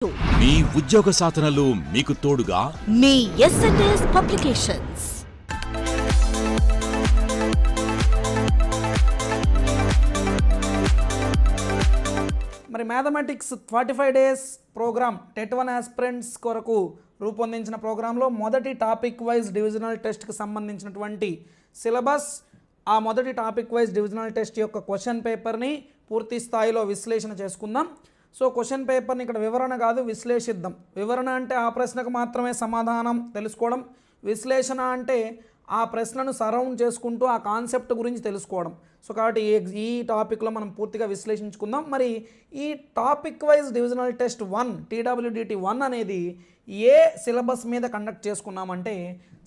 మీ ఉద్యోగ సాధనలు మీకు తోడుగా మీ ఎస్ఎన్ఎస్ పబ్లికేషన్స్. మరి mathematics 45 days program TET 1 aspirants కొరకు రూపొందించిన ప్రోగ్రాంలో మొదటి టాపిక్ వైజ్ డివిజనల్ టెస్ట్కి సంబంధించినటువంటి సిలబస్, ఆ మొదటి టాపిక్ వైజ్ డివిజనల్ టెస్ట్ యొక్క క్వశ్చన్ పేపర్ని పూర్తి స్థాయిలో విశ్లేషణ చేసుకుందాం. సో క్వశ్చన్ పేపర్ని ఇక్కడ వివరణ కాదు, విశ్లేషిద్దాం. వివరణ అంటే ఆ ప్రశ్నకు మాత్రమే సమాధానం తెలుసుకోవడం, విశ్లేషణ అంటే ఆ ప్రశ్నను సరౌండ్ చేసుకుంటూ ఆ కాన్సెప్ట్ గురించి తెలుసుకోవడం. సో కాబట్టి ఈ టాపిక్లో మనం పూర్తిగా విశ్లేషించుకుందాం. మరి ఈ topic wise divisional test 1 TWDT 1 అనేది ఏ సిలబస్ మీద కండక్ట్ చేసుకున్నామంటే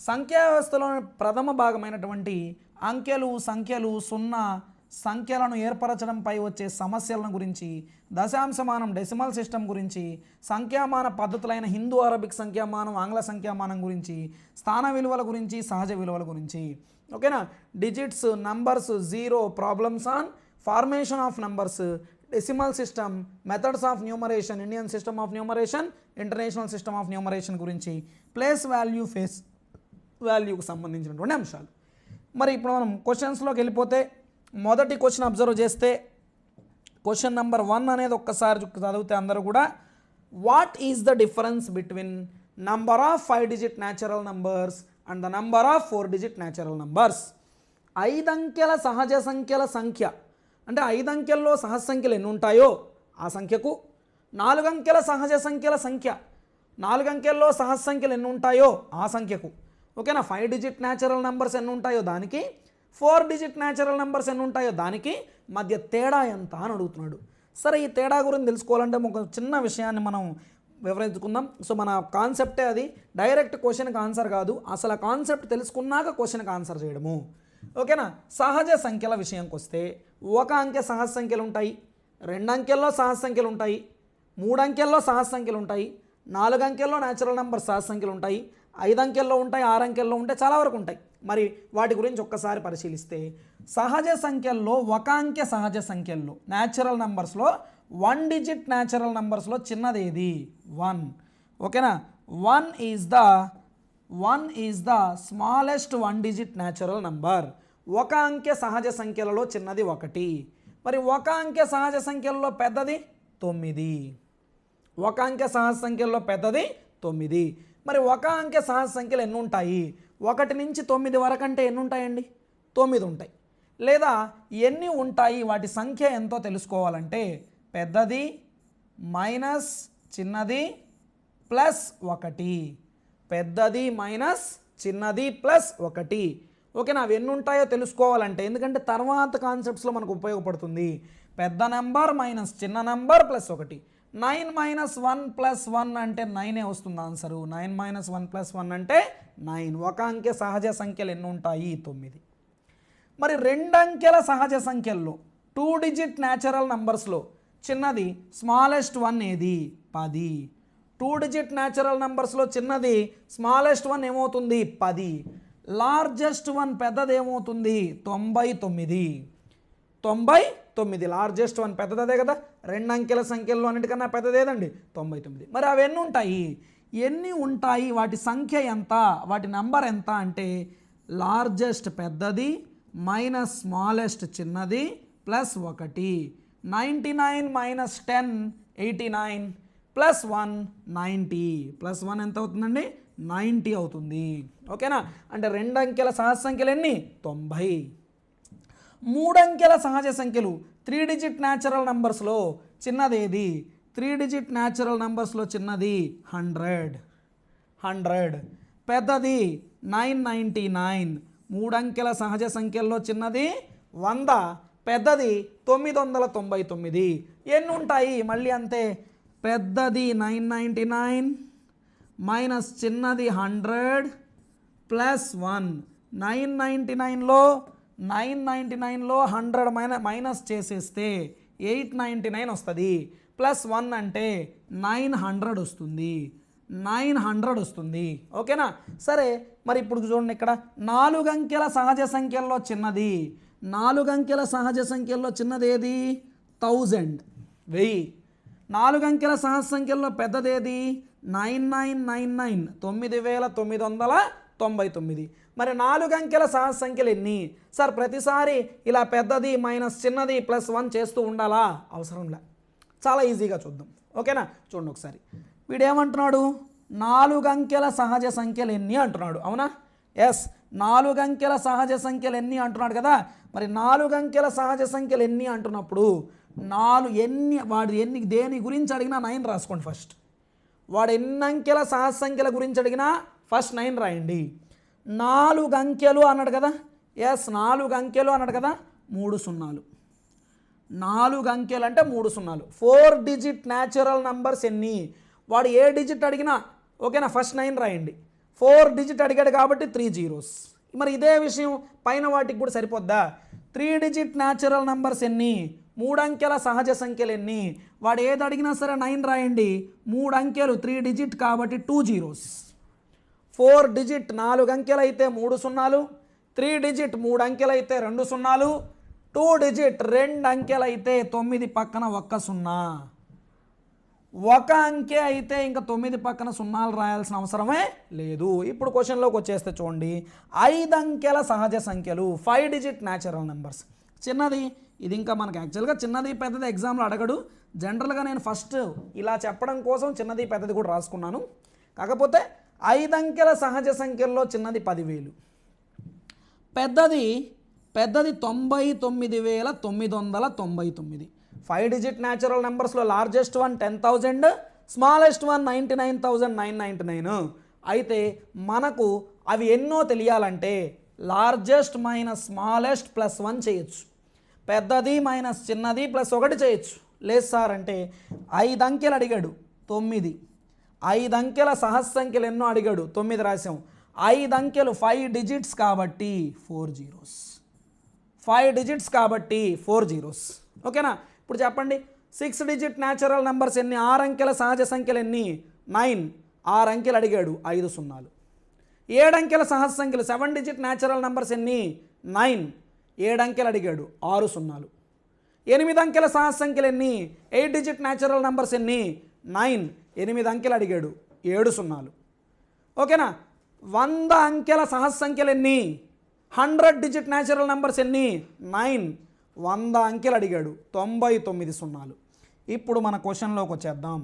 సంఖ్యా వ్యవస్థలో ప్రథమ భాగమైనటువంటి అంకెలు, సంఖ్యలు, సున్నా సంఖ్యలను ఏర్పరచడంపై వచ్చే సమస్యలను గురించి, దశాంశమానం డెసిమల్ సిస్టమ్ గురించి, సంఖ్యామాన పద్ధతులైన హిందూ అరబిక్ సంఖ్యామానం, ఆంగ్ల సంఖ్యామానం గురించి, స్థాన విలువల గురించి, సహజ విలువల గురించి. ఓకేనా? Digits, numbers, zero, problems on formation of numbers, decimal system, methods of numeration, Indian system of numeration, international system of numeration గురించి, ప్లేస్ వాల్యూ, ఫేస్ వాల్యూకు సంబంధించినటువంటి అంశాలు. మరి ఇప్పుడు మనం క్వశ్చన్స్లోకి వెళ్ళిపోతే మొదటి క్వశ్చన్ అబ్జర్వ్ చేస్తే క్వశ్చన్ నెంబర్ 1 అనేది ఒక్కసారి చదివితే అందరూ కూడా, what is the difference between number of 5 digit natural numbers and the number of 4 digit natural numbers. 5 అంకెల సహజ సంఖ్యల సంఖ్య అంటే 5 అంకెల్లో సహజ సంఖ్యలు ఎన్ని ఉంటాయో ఆ సంఖ్యకు, 4 అంకెల సహజ సంఖ్యల సంఖ్య 4 అంకెల్లో సహజ సంఖ్యలు ఎన్ని ఉంటాయో ఆ సంఖ్యకు, ఓకేనా, 5 డిజిట్ న్యాచురల్ నంబర్స్ ఎన్ని ఉంటాయో దానికి, 4 డిజిట్ న్యాచురల్ నెంబర్స్ ఎన్ని ఉంటాయో దానికి మధ్య తేడా ఎంత అని అడుగుతున్నాడు. సరే, ఈ తేడా గురించి తెలుసుకోవాలంటే ఒక చిన్న విషయాన్ని మనం వివరించుకుందాం. సో మన కాన్సెప్టే అది, డైరెక్ట్ క్వశ్చన్కి ఆన్సర్ కాదు, అసలు ఆ కాన్సెప్ట్ తెలుసుకున్నాక క్వశ్చన్కి ఆన్సర్ చేయడము. ఓకేనా? సహజ సంఖ్యల విషయంకి వస్తే 1 అంకె సహజ సంఖ్యలు ఉంటాయి, 2 అంకెల్లో సహజ సంఖ్యలు ఉంటాయి, 3 అంకెల్లో సహజ సంఖ్యలు ఉంటాయి, 4 అంకెల్లో న్యాచురల్ నెంబర్ సహజ సంఖ్యలు ఉంటాయి, 5 అంకెల్లో ఉంటాయి, 6 అంకెల్లో ఉంటాయి, చాలా వరకు ఉంటాయి. మరి వాటి గురించి ఒక్కసారి పరిశీలిస్తే సహజ సంఖ్యల్లో 1 అంకె సహజ సంఖ్యల్లో న్యాచురల్ నెంబర్స్లో 1 డిజిట్ న్యాచురల్ నెంబర్స్లో చిన్నది ఏది? 1. ఓకేనా? 1 is the smallest 1 digit natural number. 1 అంకె సహజ సంఖ్యలలో చిన్నది 1. మరి 1 అంకె సహజ సంఖ్యల్లో పెద్దది 9. 1 అంకె సహజ సంఖ్యల్లో పెద్దది 9. మరి 1 అంకె సహజ సంఖ్యలు ఎన్ని ఉంటాయి? 1 నుంచి 9 వరకు అంటే ఎన్ని ఉంటాయండి? 9 ఉంటాయి. లేదా ఎన్ని ఉంటాయి, వాటి సంఖ్య ఎంతో తెలుసుకోవాలంటే పెద్దది మైనస్ చిన్నది ప్లస్ 1, పెద్దది మైనస్ చిన్నది ప్లస్ 1. ఓకేనా? అవి ఎన్ని ఉంటాయో తెలుసుకోవాలంటే, ఎందుకంటే తర్వాత కాన్సెప్ట్స్లో మనకు ఉపయోగపడుతుంది. పెద్ద నెంబర్ మైనస్ చిన్న నెంబర్ ప్లస్ 1. 9 మైనస్ 1 ప్లస్ 1 అంటే 9 వస్తుంది ఆన్సరు. 9 మైనస్ 1 ప్లస్ 1 అంటే 9. 1 అంకె సహజ సంఖ్యలు ఎన్ని ఉంటాయి? 9. మరి 2 అంకెల సహజ సంఖ్యల్లో 2 డిజిట్ న్యాచురల్ నంబర్స్లో చిన్నది స్మాలెస్ట్ 1 ఏది? 10. 2 డిజిట్ న్యాచురల్ నంబర్స్లో చిన్నది స్మాలెస్ట్ 1 ఏమవుతుంది? 10. లార్జెస్ట్ 1 పెద్దది ఏమవుతుంది? 99. 99 లార్జెస్ట్ 1 పెద్దదే కదా. 2 అంకెల సంఖ్యల్లో అన్నిటికన్నా పెద్దదేదండి 99. మరి అవి ఎన్ని ఉంటాయి? ఎన్ని ఉంటాయి, వాటి సంఖ్య ఎంత, వాటి నంబర్ ఎంత అంటే లార్జెస్ట్ పెద్దది మైనస్ స్మాలెస్ట్ చిన్నది ప్లస్ 1. 99 minus 10 89 plus 1 90. ప్లస్ 1 ఎంత అవుతుందండి? 90 అవుతుంది. ఓకేనా? అంటే 2 అంకెల సహజ సంఖ్యలు ఎన్ని? 90. 3 అంకెల సహజ సంఖ్యలు 3 డిజిట్ న్యాచురల్ నంబర్స్లో చిన్నది ఏది? 3 డిజిట్ న్యాచురల్ నంబర్స్లో చిన్నది 100. పెద్దది 999. 3 అంకెల సహజ సంఖ్యల్లో చిన్నది 100, పెద్దది 999. ఎన్ని ఉంటాయి? మళ్ళీ అంతే, పెద్దది 999 మైనస్ చిన్నది 100 ప్లస్ 1. 999లో 100 మైనస్ చేసేస్తే 899 వస్తుంది. ప్లస్ 1 అంటే 900 వస్తుంది. 900 వస్తుంది. ఓకేనా? సరే, మరి ఇప్పుడు చూడండి, ఇక్కడ 4 అంకెల సహజ సంఖ్యల్లో చిన్నది, 4 అంకెల సహజ సంఖ్యల్లో చిన్నది ఏది? 1000. 1000. 4 అంకెల సహజ సంఖ్యల్లో పెద్దదేది 9999 9999. మరి 4 అంకెల సహజ సంఖ్యలు ఎన్ని సార్? ప్రతిసారి ఇలా పెద్దది మైనస్ చిన్నది ప్లస్ 1 చేస్తూ ఉండాలా? అవసరం లే, చాలా ఈజీగా చూద్దాం. ఓకేనా, చూడండి ఒకసారి. వీడేమంటున్నాడు? 4 అంకెల సహజ సంఖ్యలు ఎన్ని అంటున్నాడు. అవునా? ఎస్, 4 అంకెల సహజ సంఖ్యలు ఎన్ని అంటున్నాడు కదా. మరి 4 అంకెల సహజ సంఖ్యలు ఎన్ని అంటున్నప్పుడు వాడు దేని గురించి అడిగినా 9 రాసుకోండి ఫస్ట్. వాడు ఎన్ని అంకెల సహజ సంఖ్యల గురించి అడిగినా ఫస్ట్ 9 రాయండి. 4 అంకెలు అన్నాడు కదా. ఎస్, 4 అంకెలు అన్నాడు కదా. 3 సున్నాలు. 4 అంకెలు అంటే 3 సున్నాలు. 4 డిజిట్ న్యాచురల్ నంబర్స్ ఎన్ని? వాడు ఏ డిజిట్ అడిగినా ఓకేనా, ఫస్ట్ 9 రాయండి. 4 డిజిట్ అడిగాడు కాబట్టి 3 zeros. మరి ఇదే విషయం పైన వాటికి కూడా సరిపోద్దా? 3 డిజిట్ న్యాచురల్ నంబర్స్ ఎన్ని? 3 అంకెల సహజ సంఖ్యలు ఎన్ని? వాడు ఏది అడిగినా సరే 9 రాయండి. 3 అంకెలు 3 డిజిట్ కాబట్టి 2 zeros. 4 డిజిట్ 4 అంకెలు అయితే 3 సున్నాలు, 3 డిజిట్ 3 అంకెలు అయితే 2 సున్నాలు, 2 డిజిట్ 2 అంకెలు అయితే 9 పక్కన 1 సున్నా. 1 అంకె అయితే ఇంకా 9 పక్కన సున్నాలు రాయాల్సిన అవసరమే లేదు. ఇప్పుడు క్వశ్చన్లోకి వచ్చేస్తే చూడండి, 5 అంకెల సహజ సంఖ్యలు 5 డిజిట్ న్యాచురల్ నెంబర్స్. చిన్నది ఇది, ఇంకా మనకు యాక్చువల్గా చిన్నది పెద్దది ఎగ్జామ్లో అడగడు. జనరల్గా నేను ఫస్ట్ ఇలా చెప్పడం కోసం చిన్నది పెద్దది కూడా రాసుకున్నాను. కాకపోతే 5 అంకెల సహజ సంఖ్యల్లో చిన్నది 10,000, పెద్దది 99,999. 5 డిజిట్ న్యాచురల్ నెంబర్స్లో లార్జెస్ట్ వన్ 10,000, స్మాలెస్ట్ వన్ 99,999. అయితే మనకు అవి ఎన్నో తెలియాలంటే లార్జెస్ట్ మైనస్ స్మాలెస్ట్ ప్లస్ 1 చేయొచ్చు, పెద్దది మైనస్ చిన్నది ప్లస్ 1 చేయొచ్చు. లేదు సార్ అంటే 5 అంకెలు అడిగాడు 9, 5 అంకెల సహజ సంఖ్యలు ఎన్నో అడిగాడు 9 రాసాం. 5 అంకెలు 5 డిజిట్స్ కాబట్టి 4 zeros. 5 డిజిట్స్ కాబట్టి 4 zeros. ఓకేనా? ఇప్పుడు చెప్పండి, 6 డిజిట్ న్యాచురల్ నెంబర్స్ ఎన్ని? 6 అంకెల సహజ సంఖ్యలు ఎన్ని? 9. 6 అంకెలు అడిగాడు, 5 సున్నాలు. 7 అంకెల సహజ సంఖ్యలు 7 డిజిట్ న్యాచురల్ నెంబర్స్ ఎన్ని? 9. 7 అంకెలు అడిగాడు, 6 సున్నాలు. 8 అంకెల సహజ సంఖ్యలు ఎన్ని? 8 డిజిట్ న్యాచురల్ నెంబర్స్ ఎన్ని? 9. 8 అంకెలు అడిగాడు, 7 సున్నాలు. ఓకేనా? 100 అంకెల సహజ సంఖ్యలు ఎన్ని? 100 డిజిట్ న్యాచురల్ నెంబర్స్ ఎన్ని? 9. 100 అంకెలు అడిగాడు, 99 సున్నాలు. ఇప్పుడు మన క్వశ్చన్లోకి వచ్చేద్దాం.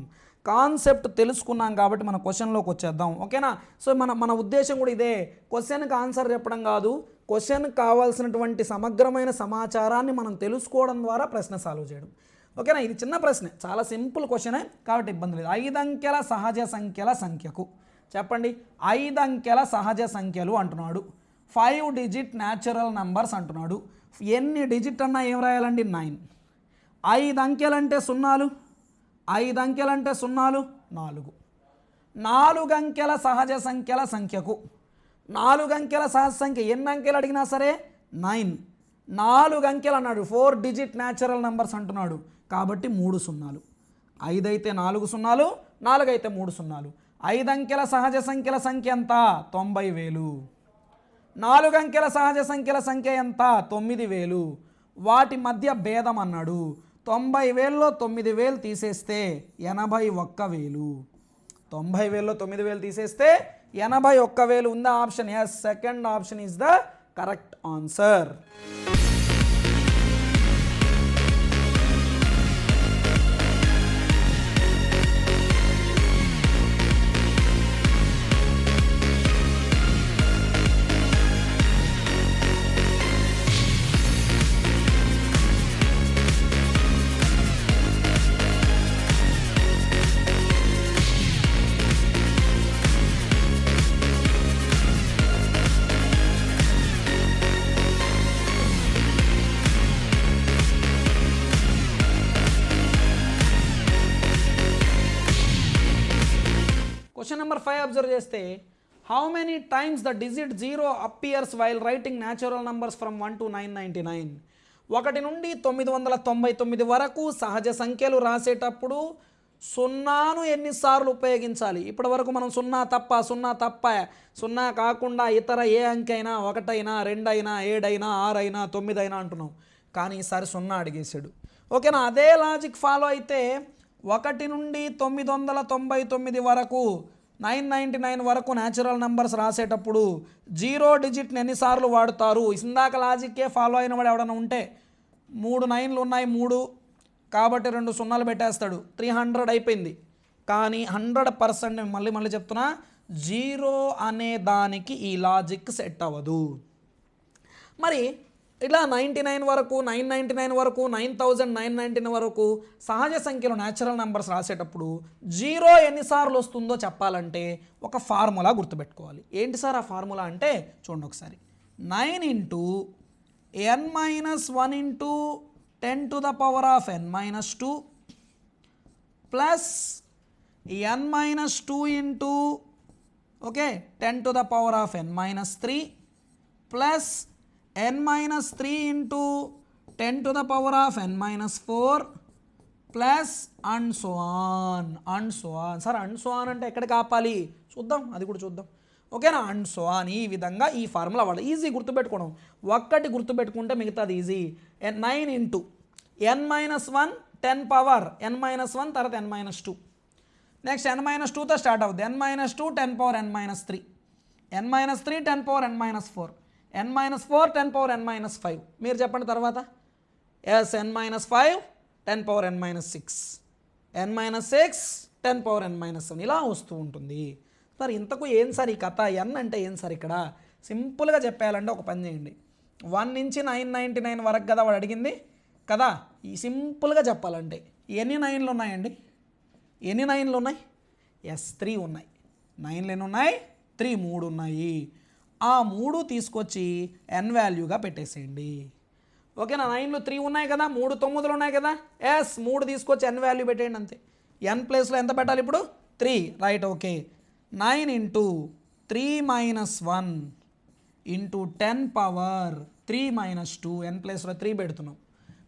కాన్సెప్ట్ తెలుసుకున్నాం కాబట్టి మన క్వశ్చన్లోకి వచ్చేద్దాం. ఓకేనా? సో మన ఉద్దేశం కూడా ఇదే, క్వశ్చన్కి ఆన్సర్ చెప్పడం కాదు, క్వశ్చన్కి కావాల్సినటువంటి సమగ్రమైన సమాచారాన్ని మనం తెలుసుకోవడం ద్వారా ప్రశ్న సాల్వ్ చేయడం. ఓకేనా? ఇది చిన్న ప్రశ్నే, చాలా సింపుల్ క్వశ్చనే కాబట్టి ఇబ్బంది లేదు. 5 అంకెల సహజ సంఖ్యల సంఖ్యకు చెప్పండి. 5 అంకెల సహజ సంఖ్యలు అంటున్నాడు, 5 డిజిట్ న్యాచురల్ నంబర్స్ అంటున్నాడు. ఎన్ని డిజిట్ అన్నా ఏం రాయాలండి? 9. 5 అంకెలంటే సున్నాలు, 5 అంకెలంటే సున్నాలు 4. 4 అంకెల సహజ సంఖ్యల సంఖ్యకు 4 అంకెల సహజ సంఖ్య ఎన్ని అంకెలు అడిగినా సరే 9. 4 అంకెలు అన్నాడు, 4 డిజిట్ న్యాచురల్ నంబర్స్ అంటున్నాడు కాబట్టి 3 సున్నాలు. 5 అయితే 4 సున్నాలు, 4 అయితే 3 సున్నాలు. 5 అంకెల సహజ సంఖ్యల సంఖ్య ఎంత? 90,000. 4 అంకెల సహజ సంఖ్యల సంఖ్య ఎంత? 9,000. వాటి మధ్య భేదం అన్నాడు. 90,000లో 9,000 తీసేస్తే 81,000. 90,000లో 9,000 తీసేస్తే 81,000 ఉందా option? Yes, second option is the correct answer. Question number 5 observe చేస్తే, how many times the digit 0 appears while writing natural numbers from 1 to 999. 1 నుండి 999 వరకు సహజ సంఖ్యలు రాసేటప్పుడు సున్నాను ఎన్నిసార్లు ఉపయోగించాలి? ఇప్పటి వరకు మనం సున్నా తప్ప, సున్నా కాకుండా ఇతర ఏ అంకె అయినా 1 అయినా 2 అయినా 7 అయినా 6 అయినా 9 అయినా అంటున్నాం. కానీ ఈసారి సున్నా అడిగేశాడు. ఓకేనా? అదే లాజిక్ ఫాలో అయితే 1 నుండి 999 వరకు 999 వరకు న్యాచురల్ నంబర్స్ రాసేటప్పుడు 0 డిజిట్ని ఎన్నిసార్లు వాడుతారు? ఇందాక లాజిక్కే ఫాలో అయిన వాడు ఎవడన్నా ఉంటే 3 9లు ఉన్నాయి 3 కాబట్టి 2 సున్నాలు పెట్టేస్తాడు, 300 అయిపోయింది. కానీ 100% మళ్ళీ చెప్తున్నా, 0 అనే దానికి ఈ లాజిక్ సెట్ అవ్వదు. మరి ఇలా 99 వరకు, 999 వరకు, 9999 వరకు సహజ సంఖ్యలో న్యాచురల్ నెంబర్స్ రాసేటప్పుడు 0 ఎన్నిసార్లు వస్తుందో చెప్పాలంటే ఒక ఫార్ములా గుర్తుపెట్టుకోవాలి. ఏంటి సార్ ఆ ఫార్ములా అంటే చూడండి ఒకసారి. 9 into n minus 1 into 10 to the power of n minus 2 plus n minus 2 into 10 to the power of n minus 3 plus n minus 3 into 10 to the power of n minus 4 plus and so on. Sir and so on అంటే ఎక్కడికి ఆపాలి చూద్దాం, అది కూడా చూద్దాం. ఓకేనా? and so on ఈ విధంగా ఈ ఫార్ములా వాడు ఈజీ గుర్తుపెట్టుకోవడం. ఒక్కటి గుర్తుపెట్టుకుంటే మిగతాది easy. 9 into n minus 1 10 power n minus 1 తర్వాత n minus 2, next n minus 2తో స్టార్ట్ అవుతుంది. n minus 2 10 power n minus 3, n minus 3 10 power n minus 4, n minus 4 10 power n minus 5. మీరు చెప్పండి తర్వాత. Yes n minus 5 10 power n minus 6, n minus 6 10 power n minus 7 ఇలా వస్తూ ఉంటుంది. Sir ఇంతకు ఏం సార్ ఈ కథ? n అంటే ఏం సార్ ఇక్కడ? సింపుల్గా చెప్పాలంటే ఒక పని చేయండి. 1 నుంచి 999 వరకు కదా వాడు అడిగింది కదా. ఈ సింపుల్గా చెప్పాలంటే ఎన్ని 9లు ఉన్నాయండి? ఎన్ని 9లు ఉన్నాయి? ఎస్ 3 ఉన్నాయి. 9లు ఎన్ని ఉన్నాయి? 3 3 ఉన్నాయి. ఆ 3 తీసుకొచ్చి n వాల్యూగా పెట్టేసేయండి. ఓకేనా? 9లు 3 ఉన్నాయి కదా, 3 9లు ఉన్నాయి కదా. ఎస్ 3 తీసుకొచ్చి n వాల్యూ పెట్టేయండి అంతే. n ప్లేస్లో ఎంత పెట్టాలి ఇప్పుడు? 3. Right, okay. 9 into 3 minus 1 into 10 power 3 minus 2, n ప్లేస్లో 3 పెడుతున్నాం,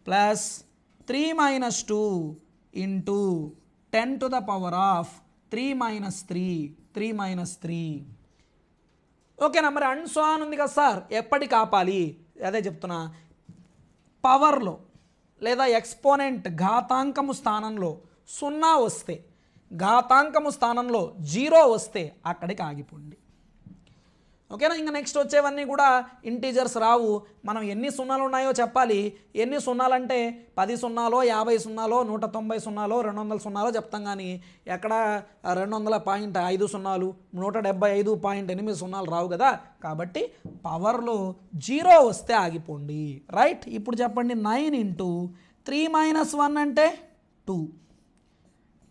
plus 3 minus 2 into 10 to the power of 3 minus 3, 3 minus 3. ఓకేనా? మరి అండ్ సో ఆన్ ఉంది కదా సార్, ఎప్పటికి ఆపాలి? అదే చెప్తున్నా. పవర్లో లేదా ఎక్స్పోనెంట్ ఘాతాంకము స్థానంలో 0 వస్తే, ఘాతాంకము స్థానంలో 0 వస్తే అక్కడికి ఆగిపోండి. ఓకేనా? ఇంకా నెక్స్ట్ వచ్చేవన్నీ కూడా ఇంటీజర్స్ రావు. మనం ఎన్ని సున్నాలు ఉన్నాయో చెప్పాలి. ఎన్ని సున్నాలు అంటే 10 సున్నాలో, 50 సున్నాలో, 190 సున్నాలో, 200 సున్నాలో చెప్తాం. కానీ ఎక్కడ 200.5 సున్నాలు, 175.8 సున్నాలు రావు కదా. కాబట్టి పవర్లో 0 వస్తే ఆగిపోండి. రైట్, ఇప్పుడు చెప్పండి. 9 ఇంటూ 3 మైనస్ 1 అంటే 2,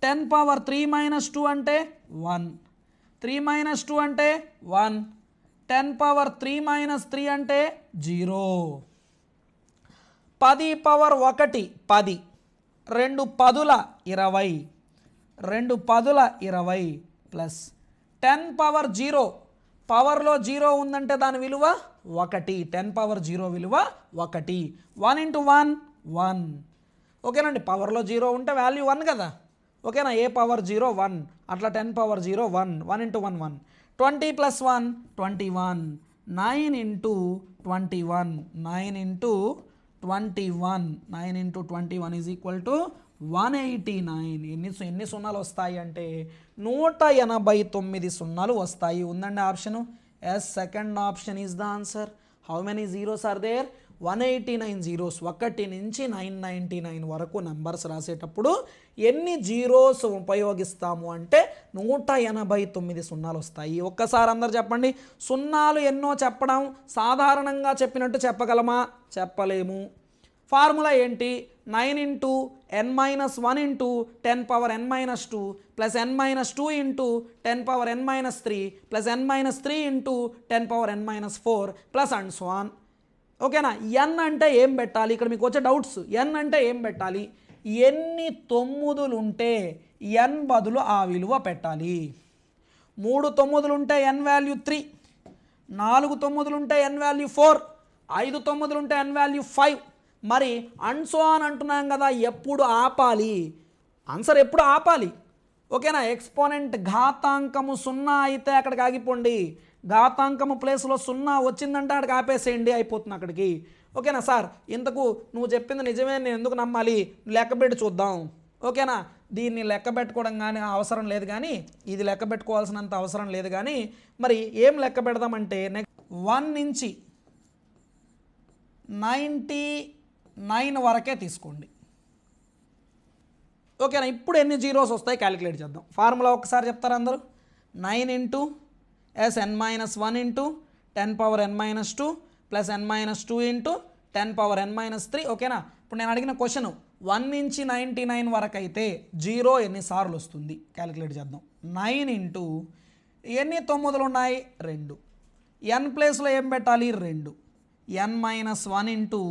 10 పవర్ 3 మైనస్ 2 అంటే 1, 3 మైనస్ 2 అంటే 1, 10 పవర్ 3 మైనస్ 3 అంటే 0, 10 పవర్ 1 10, 2 10ల 20, 2 10ల 20 ప్లస్ 10 పవర్ 0, పవర్లో 0 ఉందంటే దాని విలువ 1, 10 పవర్ 0 విలువ 1, 1 ఇంటూ 1 1. ఓకేనండి? పవర్లో 0 ఉంటే వాల్యూ 1 కదా. ఓకేనా? ఏ పవర్ 0 1, అట్లా 10 power 0 1, 1 into 1 1, 20 plus 1 21, 9 into 21, 9 into 21, 9 into 21 is equal to 189. ఎన్ని సున్నాలు వస్తాయి అంటే 189 సున్నాలు వస్తాయి. ఉందండి option. Yes, second option is the answer. How many zeros are there? 189 zeros. 1 నుంచి 999 వరకు నెంబర్స్ రాసేటప్పుడు ఎన్ని జీరోస్ ఉపయోగిస్తాము అంటే 189 సున్నాలు వస్తాయి. ఒక్కసారి అందరు చెప్పండి. సున్నాలు ఎన్నో చెప్పడం సాధారణంగా చెప్పినట్టు చెప్పగలమా? చెప్పలేము. ఫార్ములా ఏంటి? 9 into n minus 1 into 10 power n minus 2 plus n minus 2 into 10 power n minus 3 plus n minus 3 into 10 power n minus 4 plus and so on. ఓకేనా? n అంటే ఏం పెట్టాలి? ఇక్కడ మీకు వచ్చే డౌట్స్. n అంటే ఏం పెట్టాలి? ఎన్ని 9లు ఉంటే n బదులు ఆ విలువ పెట్టాలి. 3 9లు ఉంటే n వాల్యూ 3, 4 9లు ఉంటే n వాల్యూ 4, 5 9లు ఉంటే n వాల్యూ 5. మరి అండ్ సో ఆన్ అంటున్నాం కదా, ఎప్పుడు ఆపాలి? ఆన్సర్ ఎప్పుడు ఆపాలి? ఓకేనా? ఎక్స్పోనెంట్ ఘాతాంకము 0 అయితే అక్కడికి ఆగిపోండి. ఘాతాంకము ప్లేస్లో 0 వచ్చిందంటే అక్కడికి ఆపేసేయండి, అయిపోతుంది అక్కడికి. ఓకేనా సార్? ఇంతకు నువ్వు చెప్పింది నిజమే, నేను ఎందుకు నమ్మాలి? లెక్కపెట్టి చూద్దాం. ఓకేనా. దీన్ని లెక్క పెట్టుకోవడం కానీ అవసరం లేదు, కానీ ఇది లెక్క పెట్టుకోవాల్సినంత అవసరం లేదు. కానీ మరి ఏం లెక్క పెడదామంటే నెక్స్ట్ 1 నుంచి 99 వరకే తీసుకోండి. ఓకేనా. ఇప్పుడు ఎన్ని జీరోస్ వస్తాయి క్యాలిక్యులేట్ చేద్దాం. ఫార్ములా ఒకసారి చెప్తారా అందరూ? 9 into Sn-1 into 10^n-2 plus n-2 into 10^n-3. ఓకేనా. ఇప్పుడు నేను అడిగిన క్వశ్చన్ 1 నుంచి 99 వరకు అయితే జీరో ఎన్నిసార్లు వస్తుంది క్యాలిక్యులేట్ చేద్దాం. 9 ఇంటూ ఎన్ని 9లు ఉన్నాయి? 2. n ప్లేస్లో ఏం పెట్టాలి? 2. n-1 into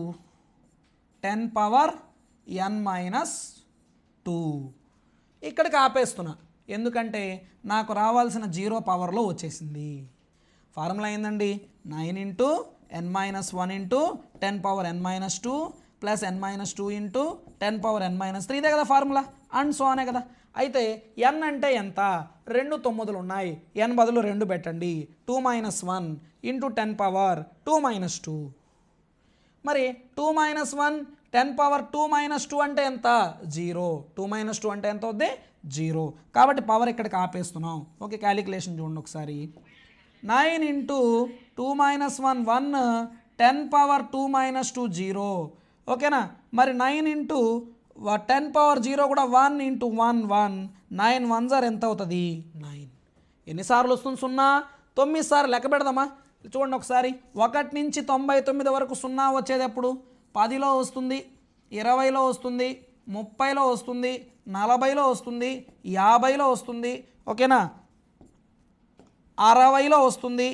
10^n-2. ఇక్కడికి ఆపేస్తున్నా, ఎందుకంటే నాకు రావాల్సిన జీరో పవర్లో వచ్చేసింది. ఫార్ములా ఏందండి? 9 into n-1 into 10^n-2 plus n-2 into 10^n-3. ఇదే కదా ఫార్ములా, అండ్ సో అనే కదా. అయితే n అంటే ఎంత? 2 9లు ఉన్నాయి, n బదులు 2 పెట్టండి. 2 - 1 ఇంటూ 10^2-2. మరి 2 - 1 10^2-2 అంటే ఎంత? 0. 2 - 2 అంటే ఎంత అవుద్ది? 0. కాబట్టి పవర్ ఇక్కడికి ఆపేస్తున్నాం. ఓకే, క్యాలిక్యులేషన్ చూడండి ఒకసారి. 9 ఇంటూ 2 - 1 1 10^2-2 0. ఓకేనా. మరి 9 ఇంటూ 10^0 కూడా 1 ఇంటూ 1 1. 9 1s ఎంత అవుతుంది? 9. ఎన్నిసార్లు వస్తుంది? 0. 9 సార్లు లెక్క పెడదామా? చూడండి ఒకసారి. 1 నుంచి 99 వరకు 0 వచ్చేది ఎప్పుడు? 10లో వస్తుంది, 20లో వస్తుంది, 30లో వస్తుంది, 40లో వస్తుంది, 50లో వస్తుంది. ఓకేనా. 60లో వస్తుంది,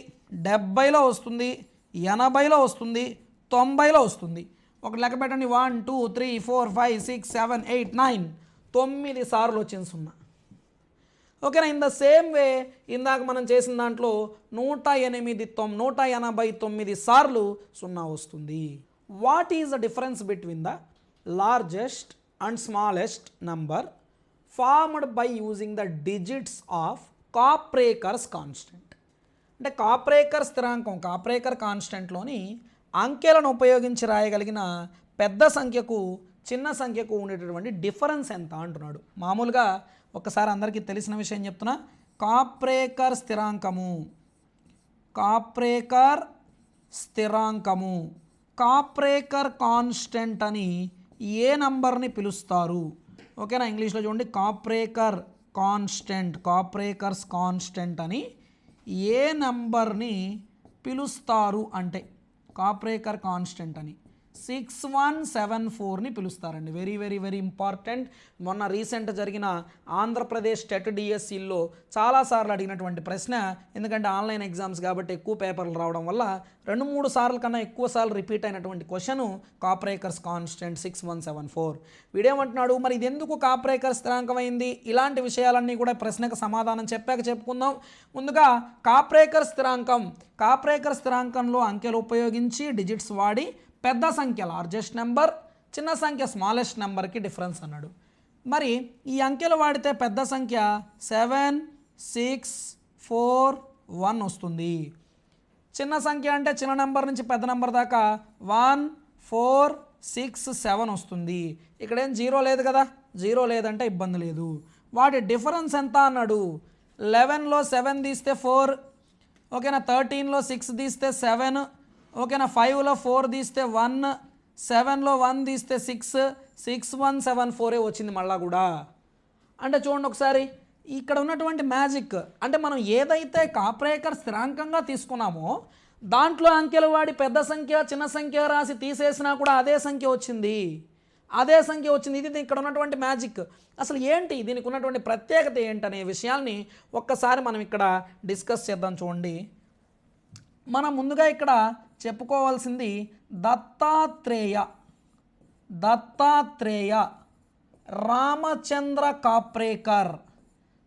70లో వస్తుంది, 80లో వస్తుంది, 90లో వస్తుంది. ఒక లెక్క పెట్టండి. 1 2 3 4 5 6 7 8 9. 9 సార్లు వచ్చింది 0. ఓకేనా. ఇన్ ద సేమ్ వే ఇందాక మనం చేసిన దాంట్లో 189 సార్లు 0 వస్తుంది. What is the difference between the largest and smallest number formed by using the digits of Kaprekar's constant? అంటే కాప్రేకర్ స్థిరాంకం, కాప్రేకర్ కాన్స్టెంట్లోని అంకెలను ఉపయోగించి రాయగలిగిన పెద్ద సంఖ్యకు చిన్న సంఖ్యకు ఉండేటటువంటి డిఫరెన్స్ ఎంత అంటున్నాడు. మామూలుగా ఒకసారి అందరికీ తెలిసిన విషయం చెప్తున్నా. కాప్రేకర్ స్థిరాంకము, కాప్రేకర్ స్థిరాంకము, కాప్రేకర్ కాన్స్టెంట్ అని ఏ నంబర్ని పిలుస్తారు? ఓకేనా. ఇంగ్లీష్లో చూడండి, కాప్రేకర్ కాన్స్టెంట్, కాప్రేకర్స్ కాన్స్టెంట్ అని ఏ నంబర్ని పిలుస్తారు అంటే కాప్రేకర్ కాన్స్టెంట్ అని 6174ని పిలుస్తారండి. Very very very important. మొన్న రీసెంట్ జరిగిన ఆంధ్రప్రదేశ్ టెట్ డిఎస్సిలో చాలాసార్లు అడిగినటువంటి ప్రశ్న. ఎందుకంటే ఆన్లైన్ ఎగ్జామ్స్ కాబట్టి ఎక్కువ పేపర్లు రావడం వల్ల 2-3 సార్లు కన్నా ఎక్కువ సార్లు రిపీట్ అయినటువంటి క్వశ్చన్ కాప్రేకర్స్ కాన్స్టెంట్ 6174. వీడేమంటున్నాడు, మరి ఇది ఎందుకు కాప్రేకర్ స్థిరాంకమైంది? ఇలాంటి విషయాలన్నీ కూడా ప్రశ్నకు సమాధానం చెప్పాక చెప్పుకుందాం. ముందుగా కాప్రేకర్ స్థిరాంకం, కాప్రేకర్ స్థిరాంకంలో అంకెలు ఉపయోగించి డిజిట్స్ వాడి పెద్ద సంఖ్య లార్జెస్ట్ నెంబర్, చిన్న సంఖ్య స్మాలెస్ట్ నెంబర్కి డిఫరెన్స్ అన్నాడు. మరి ఈ అంకెలు వాడితే పెద్ద సంఖ్య 7 6 4 1 వస్తుంది. చిన్న సంఖ్య అంటే చిన్న నెంబర్ నుంచి పెద్ద నెంబర్ దాకా 1 4 6 7 వస్తుంది. ఇక్కడేం జీరో లేదు కదా, జీరో లేదంటే ఇబ్బంది లేదు. వాటి డిఫరెన్స్ ఎంత అన్నాడు. 11లో 7 తీస్తే 4. ఓకేనా. 13లో 6 తీస్తే 7. ఓకేనా. 5లో 4 తీస్తే 1. 7లో 1 తీస్తే 6. 6174 వచ్చింది మళ్ళా కూడా. అంటే చూడండి ఒకసారి ఇక్కడ ఉన్నటువంటి మ్యాజిక్. అంటే మనం ఏదైతే కాప్రేకర్ స్థిరాంకంగా తీసుకున్నామో దాంట్లో అంకెలు వాడి పెద్ద సంఖ్య చిన్న సంఖ్య రాసి తీసేసినా కూడా అదే సంఖ్య వచ్చింది, అదే సంఖ్య వచ్చింది. ఇది ఇక్కడ ఉన్నటువంటి మ్యాజిక్. అసలు ఏంటి దీనికి ఉన్నటువంటి ప్రత్యేకత ఏంటనే విషయాల్ని ఒక్కసారి మనం ఇక్కడ డిస్కస్ చేద్దాం. చూడండి, మనం ముందుగా ఇక్కడ చెప్పుకోవాల్సింది దత్తాత్రేయ రామచంద్ర కాప్రేకర్,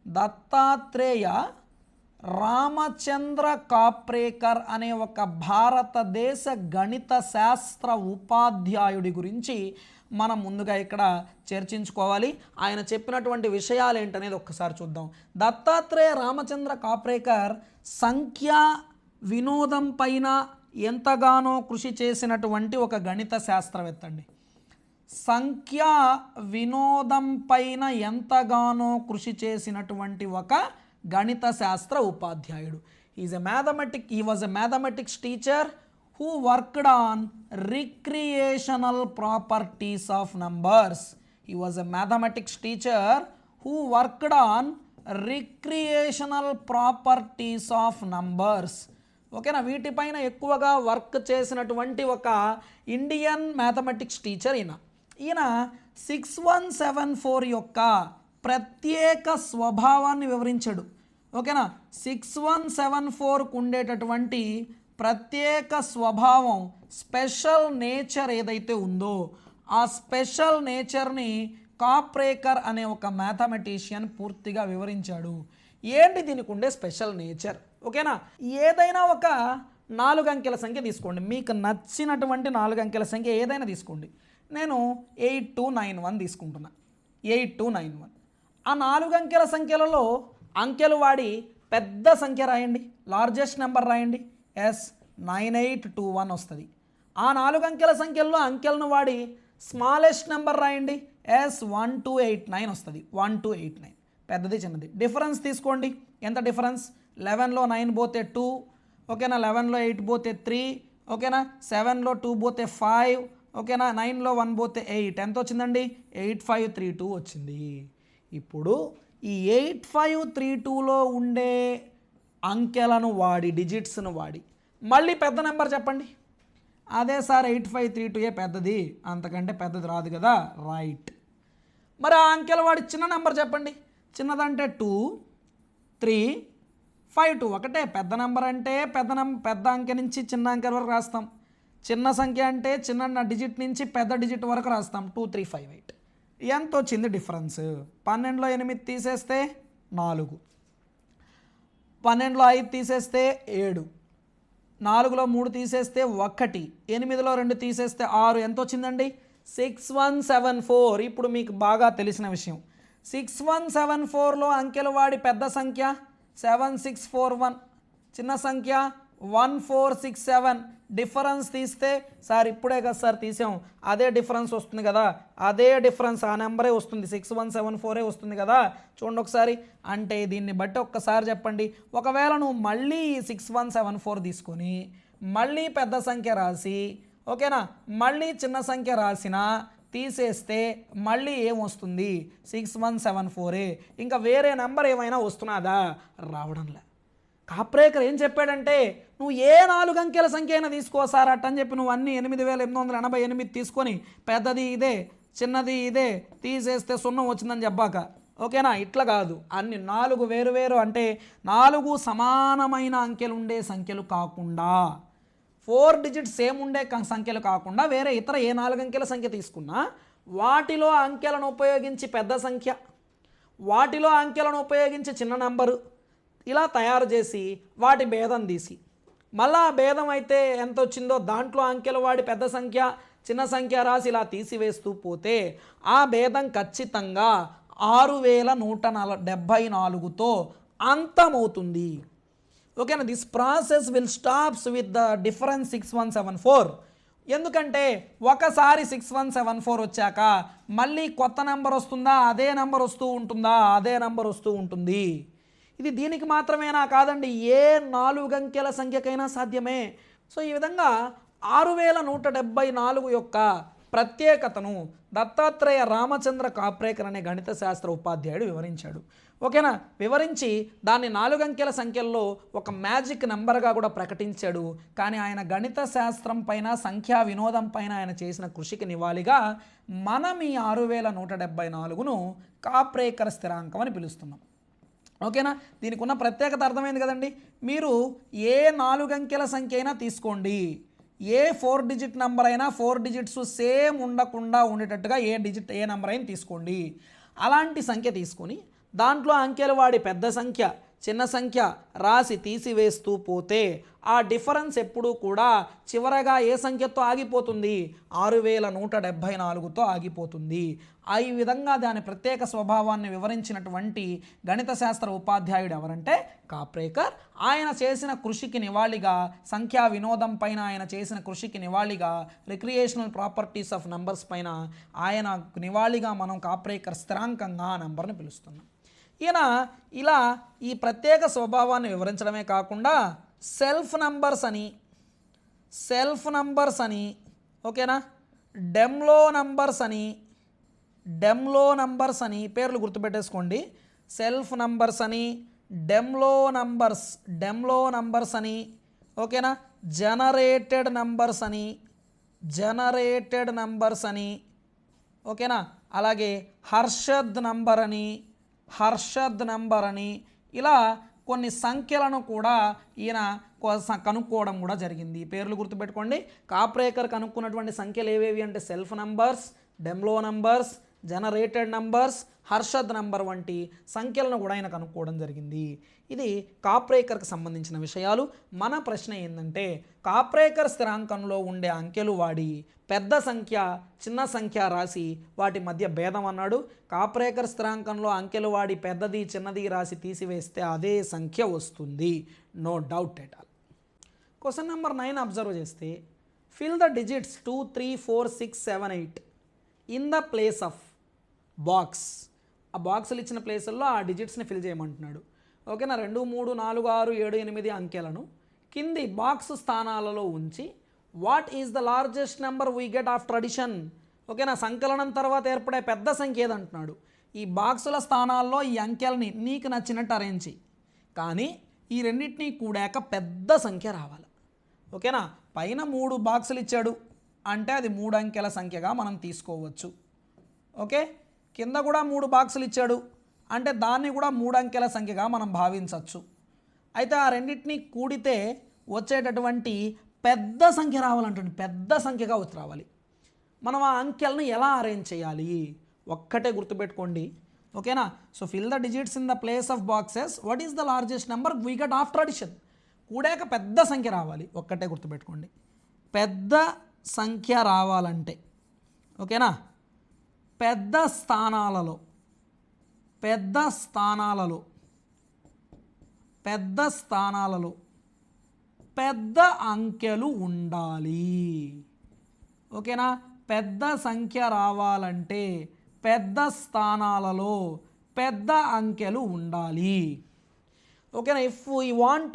దత్తాత్రేయ రామచంద్ర కాప్రేకర్ అనే ఒక భారతదేశ గణిత శాస్త్ర ఉపాధ్యాయుడి గురించి మనం ముందుగా ఇక్కడ చర్చించుకోవాలి. ఆయన చెప్పినటువంటి విషయాలు ఏంటనేది ఒక్కసారి చూద్దాం. దత్తాత్రేయ రామచంద్ర కాప్రేకర్ సంఖ్యా వినోదం పైన ఎంతగానో కృషి చేసినటువంటి ఒక గణిత శాస్త్రవేత్త అండి. సంఖ్యా వినోదం పైన ఎంతగానో కృషి చేసినటువంటి ఒక గణిత శాస్త్ర ఉపాధ్యాయుడు. He was a mathematics teacher who worked on recreational properties of numbers. He was a mathematics teacher who worked on recreational properties of numbers. ఓకేనా, వీటిపైన ఎక్కువగా వర్క్ చేసినటువంటి ఒక ఇండియన్ మ్యాథమెటిక్స్ టీచర్ ఈయన 6174 యొక్క ప్రత్యేక స్వభావాన్ని వివరించాడు. ఓకేనా, 6174కు ఉండేటటువంటి ప్రత్యేక స్వభావం, స్పెషల్ నేచర్ ఏదైతే ఉందో ఆ స్పెషల్ నేచర్ని కాప్రేకర్ అనే ఒక మ్యాథమెటిషియన్ పూర్తిగా వివరించాడు. ఏంటి దీనికి ఉండే స్పెషల్ నేచర్? ఓకేనా, ఏదైనా ఒక 4 అంకెల సంఖ్య తీసుకోండి, మీకు నచ్చినటువంటి 4 అంకెల సంఖ్య ఏదైనా తీసుకోండి. నేను 8291 తీసుకుంటున్నా. 8291 ఆ 4 అంకెల సంఖ్యలలో అంకెలు వాడి పెద్ద సంఖ్య రాయండి, లార్జెస్ట్ నెంబర్ రాయండి. 9821 వస్తుంది. ఆ 4 అంకెల సంఖ్యల్లో అంకెలను వాడి స్మాలెస్ట్ నెంబర్ రాయండి. 1289 వస్తుంది. 1289 పెద్దది చిన్నది. డిఫరెన్స్ తీసుకోండి, ఎంత డిఫరెన్స్? 11లో 9 పోతే 2, ఓకేనా, 11లో 8 పోతే 3, ఓకేనా, 7లో 2 పోతే 5, ఓకేనా, 9లో 1 పోతే 8. ఎంత వచ్చిందండి? 8532 వచ్చింది. ఇప్పుడు ఈ 8532లో ఉండే అంకెలను వాడి, డిజిట్స్ను వాడి మళ్ళీ పెద్ద నెంబర్ చెప్పండి. అదే సార్ 8532 పెద్దది, అంతకంటే పెద్దది రాదు కదా, రైట్. మరి ఆ అంకెల వాడి చిన్న నెంబర్ చెప్పండి. చిన్నదంటే 2, 3, 5, 2 ఒకటే. పెద్ద నెంబర్ అంటే పెద్ద అంకె నుంచి చిన్న అంకె వరకు రాస్తాం. చిన్న సంఖ్య అంటే చిన్న డిజిట్ నుంచి పెద్ద డిజిట్ వరకు రాస్తాం. 2, 3, 5, 8 ఎంత వచ్చింది డిఫరెన్స్? 12లో 8 తీసేస్తే 4, 12లో 5 తీసేస్తే 7, 4లో 3 తీసేస్తే 1, 8లో 2 తీసేస్తే 6. ఎంత వచ్చిందండి? 6174. ఇప్పుడు మీకు బాగా తెలిసిన విషయం, 6174లో అంకెలు వాడి పెద్ద సంఖ్య 7641, చిన్న సంఖ్య 1467. డిఫరెన్స్ తీస్తే సార్ ఇప్పుడే కదా సార్ తీసాం, అదే డిఫరెన్స్ వస్తుంది కదా, అదే డిఫరెన్స్ ఆ నెంబరే వస్తుంది, 6174 వస్తుంది కదా. చూడండి ఒకసారి. అంటే దీన్ని బట్టి ఒక్కసారి చెప్పండి, ఒకవేళ నువ్వు మళ్ళీ 6174 తీసుకొని మళ్ళీ పెద్ద సంఖ్య రాసి, ఓకేనా, మళ్ళీ చిన్న సంఖ్య రాసినా తీసేస్తే మళ్ళీ ఏమొస్తుంది? 6174. ఇంకా వేరే నెంబర్ ఏమైనా వస్తున్నదా? రావడంలే. కాప్రేకర్ ఏం చెప్పాడంటే, నువ్వు ఏ 4 అంకెల సంఖ్య అయినా తీసుకో సార్ అట్టని చెప్పి నువ్వు అన్ని 8888 తీసుకొని పెద్దది ఇదే చిన్నది ఇదే తీసేస్తే 0 వచ్చిందని చెప్పాక, ఓకేనా, ఇట్లా కాదు. అన్ని 4 వేరు అంటే 4 సమానమైన అంకెలు ఉండే సంఖ్యలు కాకుండా, 4 డిజిట్స్ సేమ్ ఉండే సంఖ్యలు కాకుండా వేరే ఇతర ఏ 4 అంకెల సంఖ్య తీసుకున్నా వాటిలో అంకెలను ఉపయోగించి పెద్ద సంఖ్య, వాటిలో అంకెలను ఉపయోగించి చిన్న నంబరు, ఇలా తయారు చేసి వాటి భేదం తీసి మళ్ళా భేదం అయితే ఎంత వచ్చిందో దాంట్లో అంకెలు వాడి పెద్ద సంఖ్య చిన్న సంఖ్య రాసి ఇలా తీసివేస్తూ పోతే ఆ భేదం ఖచ్చితంగా 6174తో అంతమవుతుంది. ఓకేనా, this process will stops with the difference 6174. ఎందుకంటే ఒకసారి 6174 వచ్చాక మళ్ళీ కొత్త నెంబర్ వస్తుందా, అదే నెంబర్ వస్తూ ఉంటుందా, అదే నెంబర్ వస్తూ ఉంటుంది. ఇది దీనికి మాత్రమేనా? కాదండి, ఏ 4 అంకెల సంఖ్యకైనా సాధ్యమే. సో ఈ విధంగా 6174 యొక్క ప్రత్యేకతను దత్తాత్రేయ రామచంద్ర కాప్రేకర్ అనే గణిత శాస్త్ర ఉపాధ్యాయుడు వివరించాడు. ఓకేనా, వివరించి దాన్ని 4 అంకెల సంఖ్యల్లో ఒక మ్యాజిక్ నెంబర్గా కూడా ప్రకటించాడు. కానీ ఆయన గణిత శాస్త్రం పైన, సంఖ్యా వినోదం పైన ఆయన చేసిన కృషికి నివాళిగా మనం ఈ 6174ను కాప్రేకర్ స్థిరాంకం అని పిలుస్తున్నాం. ఓకేనా, దీనికి ఉన్న ప్రత్యేకత అర్థమైంది కదండి. మీరు ఏ 4 అంకెల సంఖ్య అయినా తీసుకోండి, ఏ 4 డిజిట్ నెంబర్ అయినా 4 డిజిట్స్ సేమ్ ఉండకుండా ఉండేటట్టుగా ఏ నెంబర్ అయినా తీసుకోండి. అలాంటి సంఖ్య తీసుకొని దాంట్లో అంకెలు వాడి పెద్ద సంఖ్య చిన్న సంఖ్య రాసి తీసివేస్తూ పోతే ఆ డిఫరెన్స్ ఎప్పుడూ కూడా చివరగా ఏ సంఖ్యతో ఆగిపోతుంది? 6174తో ఆగిపోతుంది. ఈ విధంగా దాని ప్రత్యేక స్వభావాన్ని వివరించినటువంటి గణిత శాస్త్ర ఉపాధ్యాయుడు ఎవరంటే కాప్రేకర్. ఆయన చేసిన కృషికి నివాళిగా, సంఖ్యా వినోదం పైన ఆయన చేసిన కృషికి నివాళిగా, రిక్రియేషనల్ ప్రాపర్టీస్ ఆఫ్ నంబర్స్ పైన ఆయన నివాళిగా మనం కాప్రేకర్ స్థిరాంకంగా ఆ నంబర్ని పిలుస్తున్నాం. ఈయన ఇలా ఈ ప్రత్యేక స్వభావాన్ని వివరించడమే కాకుండా సెల్ఫ్ నంబర్స్ అని ఓకేనా, డెమ్లో నంబర్స్ అని పేర్లు గుర్తుపెట్టేసుకోండి. సెల్ఫ్ నంబర్స్ అని, డెమ్లో నంబర్స్ అని ఓకేనా, జనరేటెడ్ నంబర్స్ అని ఓకేనా, అలాగే హర్షద్ నంబర్ అని ఇలా కొన్ని సంఖ్యలను కూడా ఈయన కనుక్కోవడం కూడా జరిగింది. పేర్లు గుర్తుపెట్టుకోండి. కాప్రేకర్ కనుక్కున్నటువంటి సంఖ్యలు ఏవేవి అంటే self numbers, Demlo numbers, generated numbers, Harshad number వంటి సంఖ్యలను కూడా ఆయన కనుక్కోవడం జరిగింది. ఇది కాప్రేకర్కి సంబంధించిన విషయాలు. మన ప్రశ్న ఏంటంటే కాప్రేకర్ స్థిరాంకంలో ఉండే అంకెలు వాడి పెద్ద సంఖ్య చిన్న సంఖ్య రాసి వాటి మధ్య భేదం అన్నాడు. కాప్రేకర్ స్థిరాంకంలో అంకెలు వాడి పెద్దది చిన్నది రాసి తీసివేస్తే అదే సంఖ్య వస్తుంది. No doubt at all. Question number 9 observe చేస్తే fill the digits 2, 3, 4, 6, 7, 8 in the place of box. ఆ బాక్సులు ఇచ్చిన ప్లేసుల్లో ఆ డిజిట్స్ని ఫిల్ చేయమంటున్నాడు. ఓకేనా, 2, 3, 4, 6, 7, 8 అంకెలను కింది బాక్స్ స్థానాలలో ఉంచి what is the largest number we get after addition. ఓకేనా, సంకలనం తర్వాత ఏర్పడే పెద్ద సంఖ్య ఏదంటున్నాడు. ఈ బాక్సుల స్థానాల్లో ఈ అంకెలని నీకు నచ్చినట్టు అరేంజ్ చేయి, కానీ ఈ రెండింటినీ కూడాక పెద్ద సంఖ్య రావాలి. ఓకేనా, పైన 3 బాక్సులు ఇచ్చాడు అంటే అది 3 అంకెల సంఖ్యగా మనం తీసుకోవచ్చు. ఓకే, కింద కూడా 3 బాక్సులు ఇచ్చాడు అంటే దాన్ని కూడా 3 అంకెల సంఖ్యగా మనం భావించవచ్చు. అయితే ఆ రెండింటినీ కూడితే వచ్చేటటువంటి పెద్ద సంఖ్య రావాలంటుంది, పెద్ద సంఖ్యగా వచ్చి రావాలి. మనం ఆ అంకెలను ఎలా అరేంజ్ చేయాలి ఒక్కటే గుర్తుపెట్టుకోండి. ఓకేనా, so fill the digits in the place of boxes. What is the largest number we get after addition. కూడాక పెద్ద సంఖ్య రావాలి, ఒక్కటే గుర్తుపెట్టుకోండి. పెద్ద సంఖ్య రావాలంటే ఓకేనా, పెద్ద స్థానాలలో పెద్ద అంకెలు ఉండాలి. ఓకేనా, పెద్ద సంఖ్య రావాలంటే పెద్ద స్థానాలలో పెద్ద అంకెలు ఉండాలి. ఓకేనా, if we want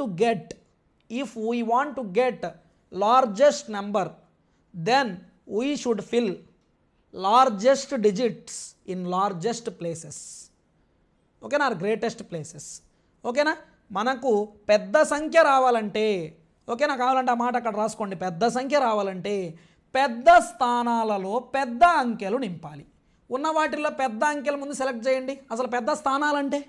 to get largest number then we should fill largest digits in largest places. ఓకేనా, గ్రేటెస్ట్ ప్లేసెస్. ఓకేనా, మనకు పెద్ద సంఖ్య రావాలంటే ఓకేనా, కావాలంటే ఆ మాట అక్కడ రాసుకోండి. పెద్ద సంఖ్య రావాలంటే పెద్ద స్థానాలలో పెద్ద అంకెలు నింపాలి. ఉన్న వాటిల్లో పెద్ద అంకెల ముందు సెలెక్ట్ చేయండి. అసలు పెద్ద స్థానాలంటే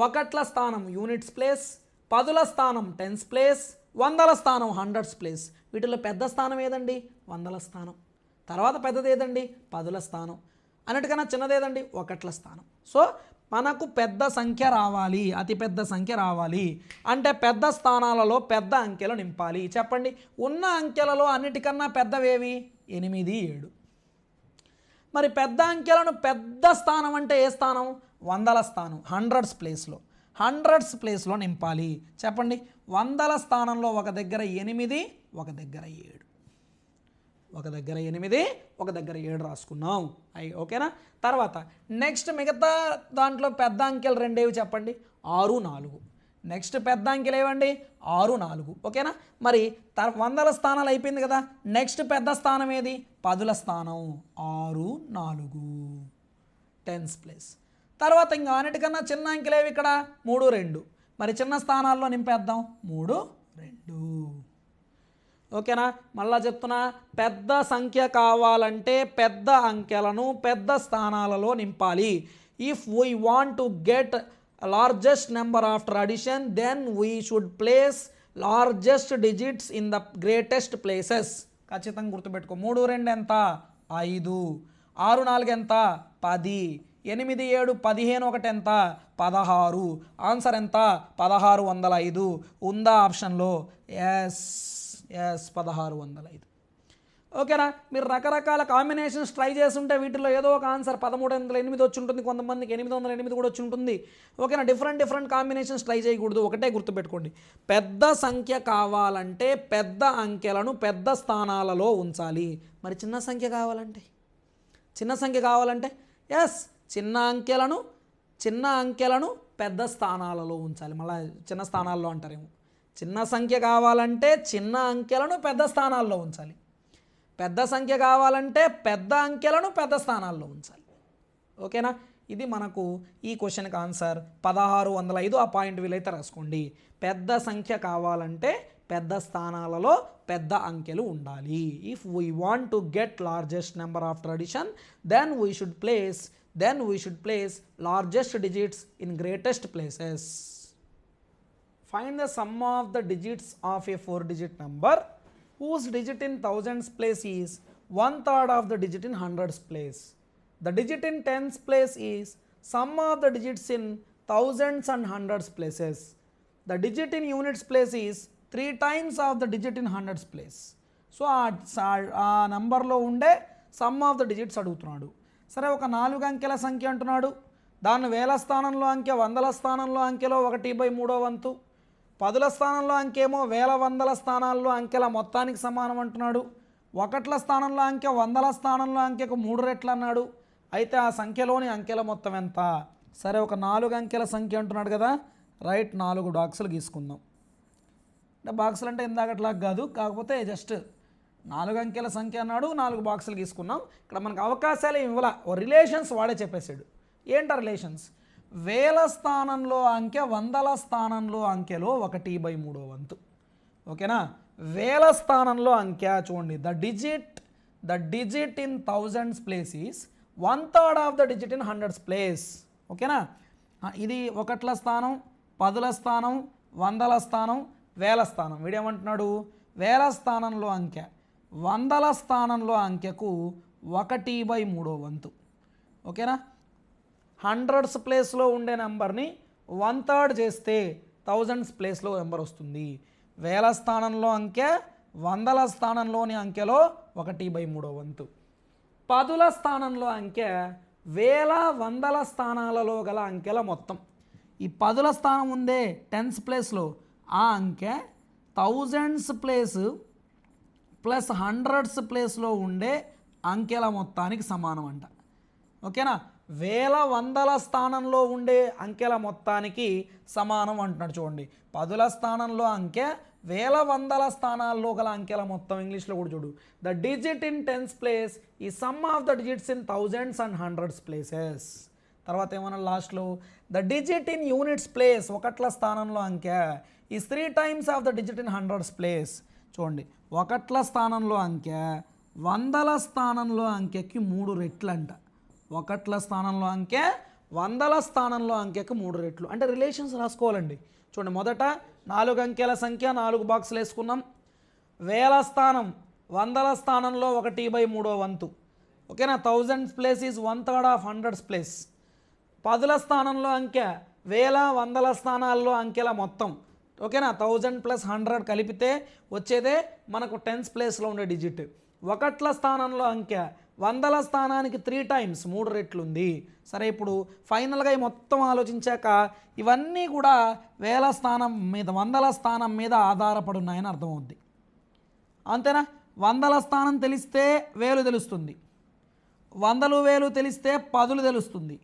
ఒకట్ల స్థానం యూనిట్స్ ప్లేస్, పదుల స్థానం టెన్స్ ప్లేస్, వందల స్థానం హండ్రెడ్స్ ప్లేస్. వీటిలో పెద్ద స్థానం ఏదండి? వందల స్థానం. తర్వాత పెద్దది ఏదండి? పదుల స్థానం. అన్నిటికన్నా చిన్నది ఏదండి? ఒకట్ల స్థానం. సో మనకు పెద్ద సంఖ్య రావాలి, అతి పెద్ద సంఖ్య రావాలి అంటే పెద్ద స్థానాలలో పెద్ద అంకెలు నింపాలి. చెప్పండి, ఉన్న అంకెలలో అన్నిటికన్నా పెద్దవేవి? 8, 7. మరి పెద్ద అంకెలను పెద్ద స్థానం అంటే ఏ స్థానం? వందల స్థానం, హండ్రెడ్స్ ప్లేస్లో నింపాలి. చెప్పండి, వందల స్థానంలో ఒక దగ్గర 8, ఒక దగ్గర 7, ఒక దగ్గర 8, ఒక దగ్గర 7 రాసుకున్నాం. ఓకేనా. తర్వాత నెక్స్ట్ మిగతా దాంట్లో పెద్ద అంకెలు రెండేవి చెప్పండి? 6, 4. నెక్స్ట్ పెద్ద అంకెలు ఏవండి? 6, 4. ఓకేనా. మరి వందల స్థానాలు అయిపోయింది కదా, నెక్స్ట్ పెద్ద స్థానం ఏది? పదుల స్థానం 6, 4, టెన్స్ ప్లేస్. తర్వాత ఇంకా అన్నిటికన్నా చిన్న అంకెలేవి ఇక్కడ? 3, 2. మరి చిన్న స్థానాల్లో నింపేద్దాం 3, 2. ఓకేనా. మళ్ళా చెప్తున్నా, పెద్ద సంఖ్య కావాలంటే పెద్ద అంకెలను పెద్ద స్థానాలలో నింపాలి. If we want to get largest number after addition then we should place largest digits in the greatest places. ఖచ్చితంగా గుర్తుపెట్టుకో. 3, 2 ఎంత? 5. 6, 4 ఎంత? 10. 8 7 15 1 ఎంత 16. ఆన్సర్ ఎంత 1605 ఉందా ఆప్షన్లో? ఎస్ 1605. ఓకేనా? మీరు రకరకాల కాంబినేషన్స్ ట్రై చేస్తుంటే వీటిలో ఏదో ఒక ఆన్సర్ 1308 వచ్చి ఉంటుంది, కొంతమందికి 808 కూడా వచ్చి ఉంటుంది. ఓకేనా? డిఫరెంట్ కాంబినేషన్స్ ట్రై చేయకూడదు. ఒకటే గుర్తుపెట్టుకోండి, పెద్ద సంఖ్య కావాలంటే పెద్ద అంకెలను పెద్ద స్థానాలలో ఉంచాలి. మరి చిన్న సంఖ్య కావాలంటే ఎస్ చిన్న అంకెలను పెద్ద స్థానాలలో ఉంచాలి. మళ్ళీ చిన్న స్థానాల్లో అంటారేమో. చిన్న సంఖ్య కావాలంటే చిన్న అంకెలను పెద్ద స్థానాల్లో ఉంచాలి. పెద్ద సంఖ్య కావాలంటే పెద్ద అంకెలను పెద్ద స్థానాల్లో ఉంచాలి. ఓకేనా? ఇది మనకు ఈ క్వశ్చన్కి ఆన్సర్ 1605. ఆ పాయింట్ వీలైతే రాసుకోండి. పెద్ద సంఖ్య కావాలంటే పెద్ద స్థానాలలో పెద్ద అంకెలు ఉండాలి. If we want to get largest number after addition, then we should place largest digits in greatest places. Find the sum of the digits of a 4-digit number whose digit in thousands place is 1/3 of the digit in hundreds place. The digit in tens place is sum of the digits in thousands and hundreds places. The digit in units place is 3 times of the digit in hundreds place. So ఆ నంబర్లో ఉండే some of the digits అడుగుతున్నాడు. సరే, ఒక 4 అంకెల సంఖ్య అంటున్నాడు. దాన్ని వేల స్థానంలో అంకె, వందల స్థానంలో అంకెలో 1/3 వంతు, పదుల స్థానంలో అంకేమో వేల వందల స్థానాల్లో అంకెల మొత్తానికి సమానం అంటున్నాడు. ఒకట్ల స్థానంలో అంకె వందల స్థానంలో అంకెకు 3 రెట్లు అన్నాడు. అయితే ఆ సంఖ్యలోని అంకెల మొత్తం ఎంత? సరే, ఒక 4 అంకెల సంఖ్య అంటున్నాడు కదా, రైట్, 4 బాక్సులు గీసుకుందాం. అంటే బాక్సులు అంటే ఇందాకట్లాగా కాదు, కాకపోతే జస్ట్ 4 అంకెల సంఖ్య అన్నాడు, 4 బాక్సులు గీసుకున్నాం. ఇక్కడ మనకు అవకాశాలు ఏమి ఇవ్వాల, రిలేషన్స్ వాడే చెప్పేశాడు. ఏంటా రిలేషన్స్? వేల స్థానంలో అంకె వందల స్థానంలో అంకెలో 1/3 వంతు. ఓకేనా? వేల స్థానంలో అంకె చూడండి, the digit in thousands place is 1/3 of the digit in hundreds place. ఓకేనా? ఇది ఒకట్ల స్థానం, పదుల స్థానం, వందల స్థానం, వేల స్థానం. వీడేమంటున్నాడు? వేల స్థానంలో అంకె వందల స్థానంలో అంకెకు 1/3 వంతు. ఓకేనా? హండ్రెడ్స్ ప్లేస్లో ఉండే నెంబర్ని 1/3 చేస్తే థౌజండ్స్ ప్లేస్లో నెంబర్ వస్తుంది. వేల స్థానంలో అంకె వందల స్థానంలోని అంకెలో 1/3 వంతు. పదుల స్థానంలో అంకె వేల వందల స్థానాలలో గల అంకెల మొత్తం. ఈ పదుల స్థానం ఉందే టెన్స్ ప్లేస్లో, ఆ అంకె థౌజండ్స్ ప్లేస్ ప్లస్ హండ్రెడ్స్ ప్లేస్లో ఉండే అంకెల మొత్తానికి సమానం అంట. ఓకేనా? వేల వందల స్థానంలో ఉండే అంకెల మొత్తానికి సమానం అంటున్నాడు. చూడండి, పదుల స్థానంలో అంకె వేల వందల స్థానాల్లో గల అంకెల మొత్తం. ఇంగ్లీష్లో కూడా చూడు, the digit in tens place ఈ sum of the digits in thousands and hundreds places. తర్వాత ఏమన్నా లాస్ట్లో, the digit in units place ఒకట్ల స్థానంలో అంకె is 3 times of the digit in hundreds place. చూడండి, ఒకట్ల స్థానంలో అంకె వందల స్థానంలో అంకెకి 3 రెట్లు అంట. ఒకట్ల స్థానంలో అంకె వందల స్థానంలో అంకెకు 3 రెట్లు. అంటే రిలేషన్స్ రాసుకోవాలండి. చూడండి, మొదట 4 అంకెల సంఖ్య 4 బాక్సులు వేసుకున్నాం. వేల స్థానం వందల స్థానంలో 1/3 వంతు. ఓకేనా? Thousands place is 1/3 of hundreds place. పదుల స్థానంలో అంకె వేల వందల స్థానాల్లో అంకెల మొత్తం. ఓకేనా? 1000 + 100 కలిపితే వచ్చేదే మనకు టెన్స్ ప్లేస్లో ఉండే డిజిట్. ఒకట్ల స్థానంలో అంకె వందల స్థానానికి 3 times 3 రెట్లు ఉంది. సరే, ఇప్పుడు ఫైనల్గా ఈ మొత్తం ఆలోచించాక ఇవన్నీ కూడా వేల స్థానం మీద వందల స్థానం మీద ఆధారపడి ఉన్నాయని అర్థమవుద్ది. అంతేనా? వందల స్థానం తెలిస్తే వేలు తెలుస్తుంది, వందలు వేలు తెలిస్తే పదులు తెలుస్తుంది,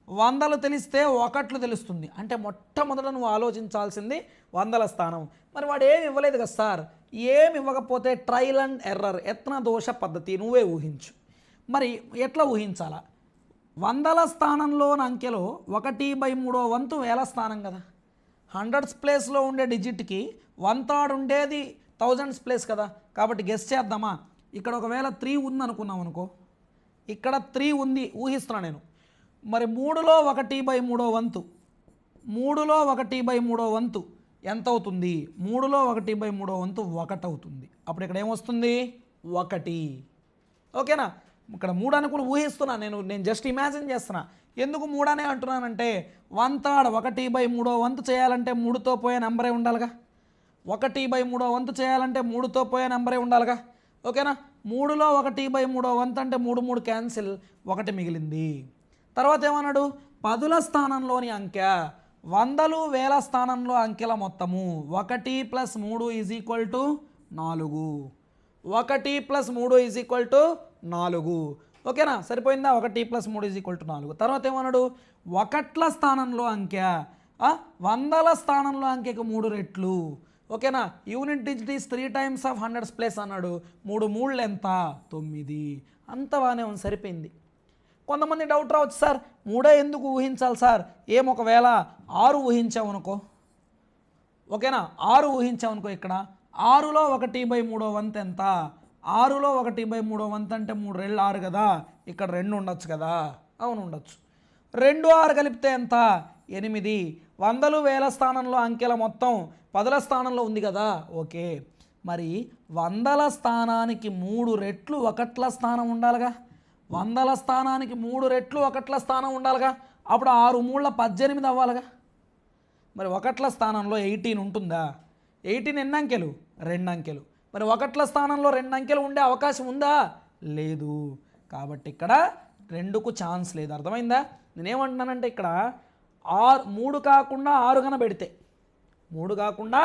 వందలు తెలిస్తే ఒకట్లు తెలుస్తుంది. అంటే మొట్టమొదట నువ్వు ఆలోచించాల్సింది వందల స్థానం. మరి వాడు ఏమి ఇవ్వలేదు కదా సార్, ఏమి ఇవ్వకపోతే ట్రయల్ అండ్ ఎర్రర్, యత్న దోష పద్ధతి, నువ్వే ఊహించు. మరి ఎట్లా ఊహించాలా? వందల స్థానంలోని అంకెలో 1/3 వంతు వేల స్థానం కదా. హండ్రెడ్స్ ప్లేస్లో ఉండే డిజిట్కి 1/3 ఉండేది థౌజండ్స్ ప్లేస్ కదా. కాబట్టి గెస్ చేద్దామా? ఇక్కడ ఒకవేళ 3 ఉంది అనుకున్నాం అనుకో, ఇక్కడ 3 ఉంది ఊహిస్తున్నా నేను. మరి 3లో 1/3 వంతు, 3లో 1/3 వంతు ఎంత అవుతుంది? 3లో 1/3 వంతు 1 అవుతుంది. అప్పుడు ఇక్కడ ఏమొస్తుంది? 1. ఓకేనా? ఇక్కడ 3 అనుకుని ఊహిస్తున్నా, నేను జస్ట్ ఇమాజిన్ చేస్తున్నా. ఎందుకు 3 అనే అంటున్నానంటే 1/3 1/3 వంతు చేయాలంటే 3తో పోయే నెంబరే ఉండాలిగా. 1/3 వంతు చేయాలంటే 3తో పోయే నెంబరే ఉండాలిగా. ఓకేనా. 3లో 1/3 వంతు అంటే 3 3 క్యాన్సిల్, 1 మిగిలింది. తర్వాత ఏమన్నాడు, పదుల స్థానంలోని అంకె, వందలు వేల స్థానంలో అంకెల మొత్తము 1 + 3 = 4. 1 + 3 = 4. ఓకేనా, సరిపోయిందా. 1 + 3 = 4. తర్వాత ఏమన్నాడు, ఒకట్ల స్థానంలో అంకె, వందల స్థానంలో అంకెకు 3 రెట్లు. ఓకేనా. Unit digit is 3 times of 100's place అన్నాడు. 3 3 ఎంత, 9. అంత బాగానే ఉంది, సరిపోయింది. కొంతమంది డౌట్ రావచ్చు, సార్ 3 ఎందుకు ఊహించాలి సార్, ఒకవేళ 6 ఊహించామనుకో. ఓకేనా, 6 ఊహించామనుకో. ఇక్కడ 6లో 1/3 వంతు ఎంత, 6లో 1/3 వంతు అంటే 3 రెళ్ళు 6 కదా. ఇక్కడ 2 ఉండొచ్చు కదా. అవును, ఉండొచ్చు. 2 6 కలిపితే ఎంత, 8. వందలు వేల స్థానంలో అంకెల మొత్తం పదుల స్థానంలో ఉంది కదా. ఓకే, మరి వందల స్థానానికి 3 రెట్లు ఒకట్ల స్థానం ఉండాలిగా. వందల స్థానానికి 3 రెట్లు ఒకట్ల స్థానం ఉండాలిగా. అప్పుడు 6 3 18 అవ్వాలిగా. మరి ఒకట్ల స్థానంలో 18 ఉంటుందా? 18 ఎన్ని అంకెలు, 2 అంకెలు. మరి ఒకట్ల స్థానంలో 2 అంకెలు ఉండే అవకాశం ఉందా? లేదు. కాబట్టి ఇక్కడ 2కు ఛాన్స్ లేదు. అర్థమైందా? నేనేమంటున్నానంటే ఇక్కడ 3 కాకుండా 6 కన పెడితే, 3 కాకుండా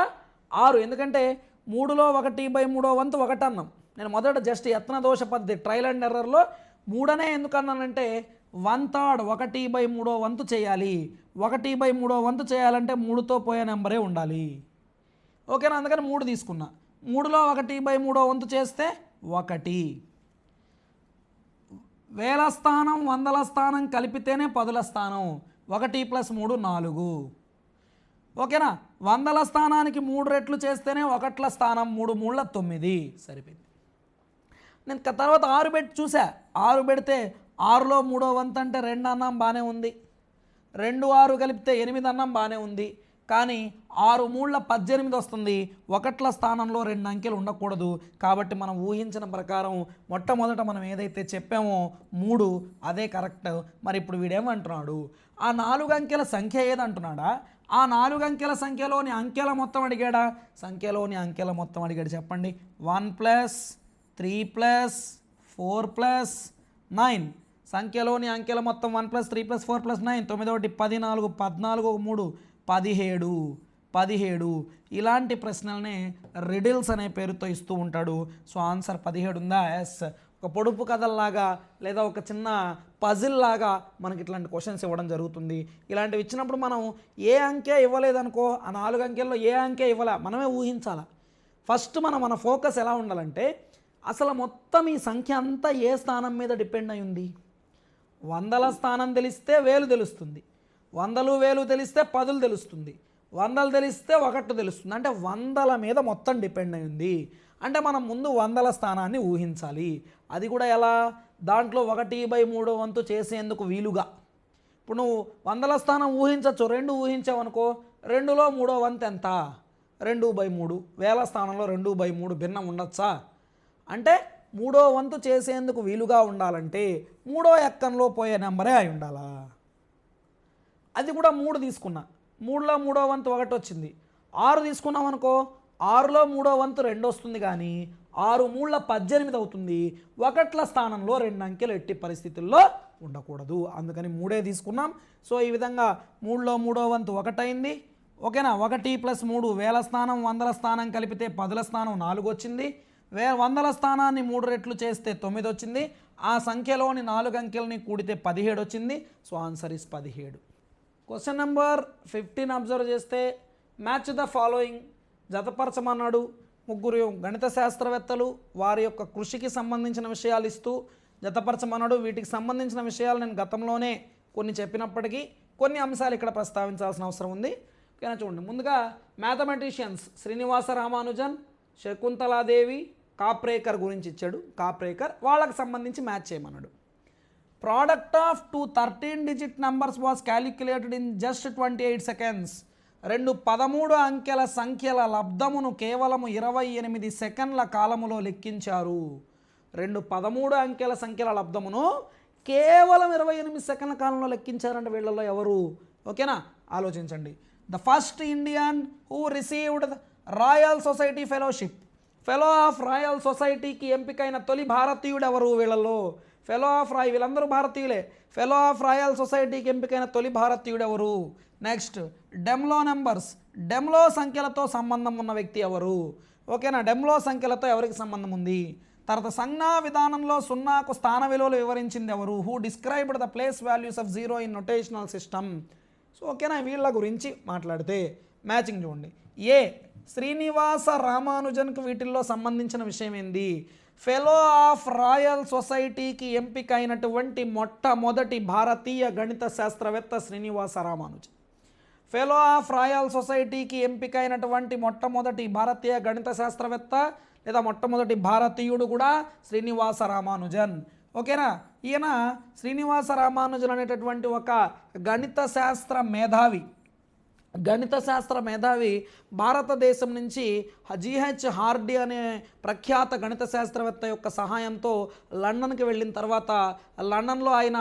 6, ఎందుకంటే 3లో 1/3 వంతు 1 అన్నాం. నేను మొదట జస్ట్ యత్న దోష పద్ధతి, ట్రయల్ అండ్ ఎర్రర్లో 3 అనే ఎందుకు అన్నానంటే 1/3 1/3 వంతు చేయాలి. 1/3 వంతు చేయాలంటే 3తో పోయే నెంబరే ఉండాలి. ఓకేనా, అందుకని 3 తీసుకున్నా. 3లో 1/3 వంతు చేస్తే 1. వేల స్థానం వందల స్థానం కలిపితేనే పదుల స్థానం. 1 + 3 4. ఓకేనా. వందల స్థానానికి 3 రెట్లు చేస్తేనే ఒకట్ల స్థానం. 3 3 9. సరిపోయింది. నేను తర్వాత 6 పెట్టి చూసా. 6 పెడితే 6లో 3వ వంతు అంటే 2 అన్నాం, బాగానే ఉంది. 2 6 కలిపితే 8 అన్నాం, బాగానే ఉంది. కానీ 6 3 18 వస్తుంది. ఒకట్ల స్థానంలో 2 అంకెలు ఉండకూడదు. కాబట్టి మనం ఊహించిన ప్రకారం మొట్టమొదట మనం ఏదైతే చెప్పామో 3, అదే కరెక్ట్. మరి ఇప్పుడు వీడేమంటున్నాడు, ఆ 4 అంకెల సంఖ్య ఏదంటున్నాడా, ఆ 4 అంకెల సంఖ్యలోని అంకెల మొత్తం అడిగాడా? సంఖ్యలోని అంకెల మొత్తం అడిగాడు. చెప్పండి. 1 + 3 + 4 + 9. సంఖ్యలోని అంకెల మొత్తం 1 + 3 + 4 + 9. 9 1 14, 14 3 17. 17. ఇలాంటి ప్రశ్నలనే రిడిల్స్ అనే పేరుతో ఇస్తూ ఉంటాడు. సో ఆన్సర్ 17 ఉందా? ఎస్. ఒక పొడుపు కథల్లాగా లేదా ఒక చిన్న పజిల్ లాగా మనకి ఇట్లాంటి క్వశ్చన్స్ ఇవ్వడం జరుగుతుంది. ఇలాంటివి ఇచ్చినప్పుడు మనం ఏ అంకె ఇవ్వలేదనుకో, ఆ 4 అంకెల్లో ఏ అంకె ఇవ్వలే, మనమే ఊహించాలి. ఫస్ట్ మన ఫోకస్ ఎలా ఉండాలంటే, అసలు మొత్తం ఈ సంఖ్య అంతా ఏ స్థానం మీద డిపెండ్ అయి ఉంది. వందల స్థానం తెలిస్తే వేలు తెలుస్తుంది, వందలు వేలు తెలిస్తే పదులు తెలుస్తుంది, వందలు తెలిస్తే 1 తెలుస్తుంది. అంటే వందల మీద మొత్తం డిపెండ్ అయి ఉంది. అంటే మనం ముందు వందల స్థానాన్ని ఊహించాలి. అది కూడా ఎలా, దాంట్లో 1/3 వంతు చేసేందుకు వీలుగా. ఇప్పుడు నువ్వు వందల స్థానం ఊహించవచ్చు, 2 ఊహించావనుకో, 2లో 3వ వంతు ఎంత, 2/3. వేల స్థానంలో 2/3 భిన్నం ఉండొచ్చా? అంటే 3వ వంతు చేసేందుకు వీలుగా ఉండాలంటే 3వ ఎక్కంలో పోయే నెంబరే అయి ఉండాలా. అది కూడా 3 తీసుకున్నా, 3లో 3వ వంతు 1 వచ్చింది. 6 తీసుకున్నాం అనుకో, 6లో 3వ వంతు 2 వస్తుంది, కానీ 6 3 18 అవుతుంది. ఒకట్ల స్థానంలో 2 అంకెలు ఎట్టి పరిస్థితుల్లో ఉండకూడదు. అందుకని 3 తీసుకున్నాం. సో ఈ విధంగా 3లో 3వ వంతు 1 అయింది. ఓకేనా. 1 + 3 వేల స్థానం వందల స్థానం కలిపితే పదుల స్థానం 4 వచ్చింది. వందల స్థానాన్ని 3 రెట్లు చేస్తే 9 వచ్చింది. ఆ సంఖ్యలోని 4 అంకెలని కూడితే 17 వచ్చింది. So answer is 17. Question number 15 observe చేస్తే, మ్యాచ్ ద ఫాలోయింగ్, జతపరచమన్నాడు. 3 గణిత శాస్త్రవేత్తలు వారి యొక్క కృషికి సంబంధించిన విషయాలు ఇస్తూ జతపరచమన్నాడు. వీటికి సంబంధించిన విషయాలు నేను గతంలోనే కొన్ని చెప్పినప్పటికీ కొన్ని అంశాలు ఇక్కడ ప్రస్తావించాల్సిన అవసరం ఉంది. ఓకేనా, చూడండి. ముందుగా మ్యాథమెటిషియన్స్ శ్రీనివాస రామానుజన్, శకుంతలాదేవి, కాప్రేకర్ గురించి ఇచ్చాడు. కాప్రేకర్ వాళ్ళకి సంబంధించి మ్యాచ్ చేయమన్నాడు. Product of 2 13 digit numbers was calculated in just 28 seconds. 2 13 అంకెల సంఖ్యల లబ్ధమును కేవలము 28 సెకండ్ల కాలములో లెక్కించారు. రెండు 13 అంకెల సంఖ్యల లబ్ధమును కేవలం 28 సెకండ్ల కాలంలో లెక్కించారంటే వీళ్ళలో ఎవరు? ఓకేనా, ఆలోచించండి. The first Indian who received royal society fellowship, fellow of royal సొసైటీకి ఎంపికైన తొలి భారతీయుడు ఎవరు? వీళ్ళలో ఫెలో ఆఫ్ వీళ్ళందరూ భారతీయులే. ఫెలో ఆఫ్ రాయల్ సొసైటీకి ఎంపికైన తొలి భారతీయుడు ఎవరు? నెక్స్ట్ డెమ్లో నెంబర్స్, డెమ్లో సంఖ్యలతో సంబంధం ఉన్న వ్యక్తి ఎవరు? ఓకేనా, డెమ్లో సంఖ్యలతో ఎవరికి సంబంధం ఉంది? తర్వాత సంజ్ఞా విధానంలో సున్నాకు స్థాన విలువలు వివరించింది ఎవరు? Who described the place values of zero in notational system. So ఓకేనా, వీళ్ళ గురించి మాట్లాడితే మ్యాచింగ్ చూడండి. ఏ శ్రీనివాస రామానుజన్కు వీటిల్లో సంబంధించిన విషయం ఏంది? ఫెలో ఆఫ్ రాయల్ సొసైటీకి ఎంపికైనటువంటి మొట్టమొదటి భారతీయ గణిత శాస్త్రవేత్త Srinivasa Ramanujan. Fellow of royal సొసైటీకి ఎంపికైనటువంటి మొట్టమొదటి భారతీయ గణిత శాస్త్రవేత్త లేదా మొట్టమొదటి భారతీయుడు కూడా శ్రీనివాస రామానుజన్. ఓకేనా, ఈయన శ్రీనివాస రామానుజన్ అనేటటువంటి ఒక గణిత శాస్త్ర మేధావి భారతదేశం నుంచి జిహెచ్ హార్డీ అనే ప్రఖ్యాత గణిత శాస్త్రవేత్త యొక్క సహాయంతో లండన్కి వెళ్ళిన తర్వాత లండన్లో ఆయన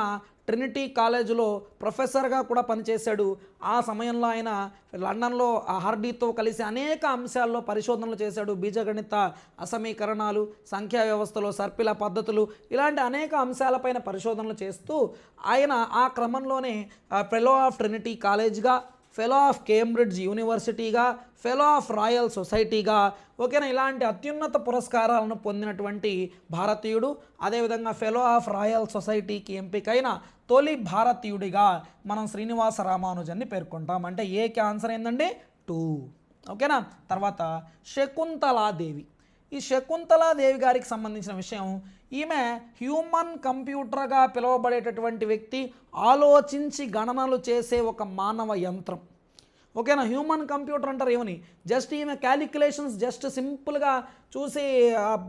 ట్రినిటీ కాలేజీలో ప్రొఫెసర్గా కూడా పనిచేశాడు. ఆ సమయంలో ఆయన లండన్లో హార్డీతో కలిసి అనేక అంశాల్లో పరిశోధనలు చేశాడు. బీజగణిత అసమీకరణాలు, సంఖ్యా వ్యవస్థలో సర్పిల పద్ధతులు, ఇలాంటి అనేక అంశాలపైన పరిశోధనలు చేస్తూ ఆయన ఆ క్రమంలోనే ఫెలో ఆఫ్ ట్రినిటీ కాలేజ్గా, ఫెలో ఆఫ్ కేంబ్రిడ్జ్ యూనివర్సిటీగా, ఫెలో ఆఫ్ రాయల్ సొసైటీగా, ఓకేనా, ఇలాంటి అత్యున్నత పురస్కారాలను పొందినటువంటి భారతీయుడు. అదేవిధంగా ఫెలో ఆఫ్ రాయల్ సొసైటీకి ఎంపికైన తొలి భారతీయుడిగా మనం శ్రీనివాస రామానుజన్ని పేర్కొంటాం. అంటే ఏకి ఆన్సర్ ఏందండి? 2. ఓకేనా, తర్వాత శకుంతలాదేవి. ఈ శకుంతలాదేవి గారికి సంబంధించిన విషయం, ఈమె హ్యూమన్ కంప్యూటర్గా పిలువబడేటటువంటి వ్యక్తి, ఆలోచించి గణనలు చేసే ఒక మానవ యంత్రం. ఓకేనా, హ్యూమన్ కంప్యూటర్ అంటారు ఏమని? జస్ట్ ఈమె క్యాలిక్యులేషన్స్ జస్ట్ సింపుల్గా చూసి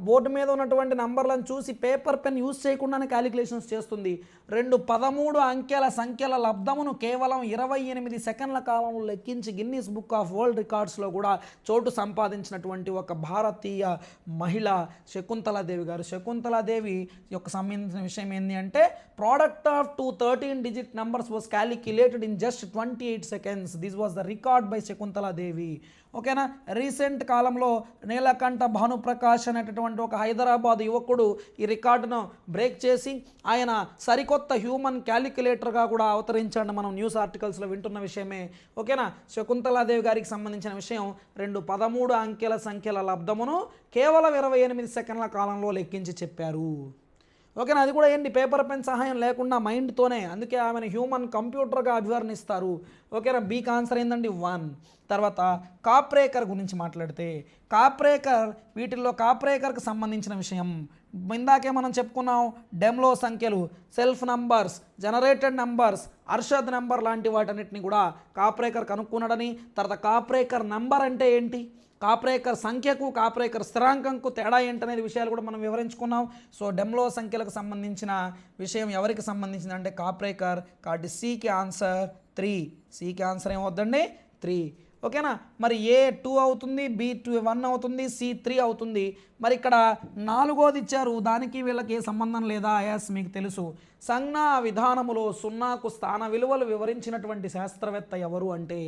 బోర్డు మీద ఉన్నటువంటి నంబర్లను చూసి పేపర్ పెన్ యూజ్ చేయకుండానే క్యాలిక్యులేషన్స్ చేస్తుంది. 13 అంకెల సంఖ్యల లబ్ధమును కేవలం 28 సెకండ్ల కాలంలో లెక్కించి గిన్నీస్ బుక్ ఆఫ్ వరల్డ్ రికార్డ్స్లో కూడా చోటు సంపాదించినటువంటి ఒక భారతీయ మహిళ శకుంతలాదేవి గారు. శకుంతలాదేవి యొక్క సంబంధించిన విషయం ఏంటి అంటే, product of 2 13 digit numbers was calculated in just 28 seconds. This was the record by Shakuntala Devi. ఓకేనా, రీసెంట్ కాలంలో నీలకంఠ భానుప్రకాష్ అనేటటువంటి ఒక హైదరాబాద్ యువకుడు ఈ రికార్డును బ్రేక్ చేసి ఆయన సరికొత్త హ్యూమన్ క్యాలిక్యులేటర్గా కూడా అవతరించాడని మనం న్యూస్ ఆర్టికల్స్లో వింటున్న విషయమే. ఓకేనా, శకుంతలాదేవి గారికి సంబంధించిన విషయం 13 అంకెల సంఖ్యల లబ్ధమును కేవలం 28 సెకండ్ల కాలంలో లెక్కించి చెప్పారు. ఓకేనా, అది కూడా ఏంటి? పేపర్ పెన్ సహాయం లేకుండా మైండ్తోనే. అందుకే ఆమెను హ్యూమన్ కంప్యూటర్గా అభివర్ణిస్తారు. ఓకేనా, బీకి ఆన్సర్ ఏందండి? 1. తర్వాత కాప్రేకర్ గురించి మాట్లాడితే, వీటిల్లో కాప్రేకర్కి సంబంధించిన విషయం ఇందాకే మనం చెప్పుకున్నాం. డెమ్లో సంఖ్యలు, self numbers, generated numbers, Arshad number లాంటి వాటన్నిటిని కూడా కాప్రేకర్ కనుక్కున్నాడని. తర్వాత కాప్రేకర్ నంబర్ అంటే ఏంటి, కాప్రేకర్ సంఖ్యకు కాప్రేకర్ స్థిరాంకంకు తేడా ఏంటనేది విషయాలు కూడా మనం వివరించుకున్నాం. సో డెమ్లో సంఖ్యలకు సంబంధించిన విషయం ఎవరికి సంబంధించింది అంటే కాప్రేకర్. కాబట్టి సికి ఆన్సర్ 3. సికి ఆన్సర్ ఏమవుతుందండి? 3. ఓకేనా, మరి ఏ 2 అవుతుంది, బి 1 అవుతుంది, సి 3 అవుతుంది. మరి ఇక్కడ 4వది ఇచ్చారు, దానికి వీళ్ళకి ఏ సంబంధం లేదా? ఎస్, మీకు తెలుసు. సంజ్ఞా విధానములో సున్నాకు స్థాన విలువలు వివరించినటువంటి శాస్త్రవేత్త ఎవరు అంటే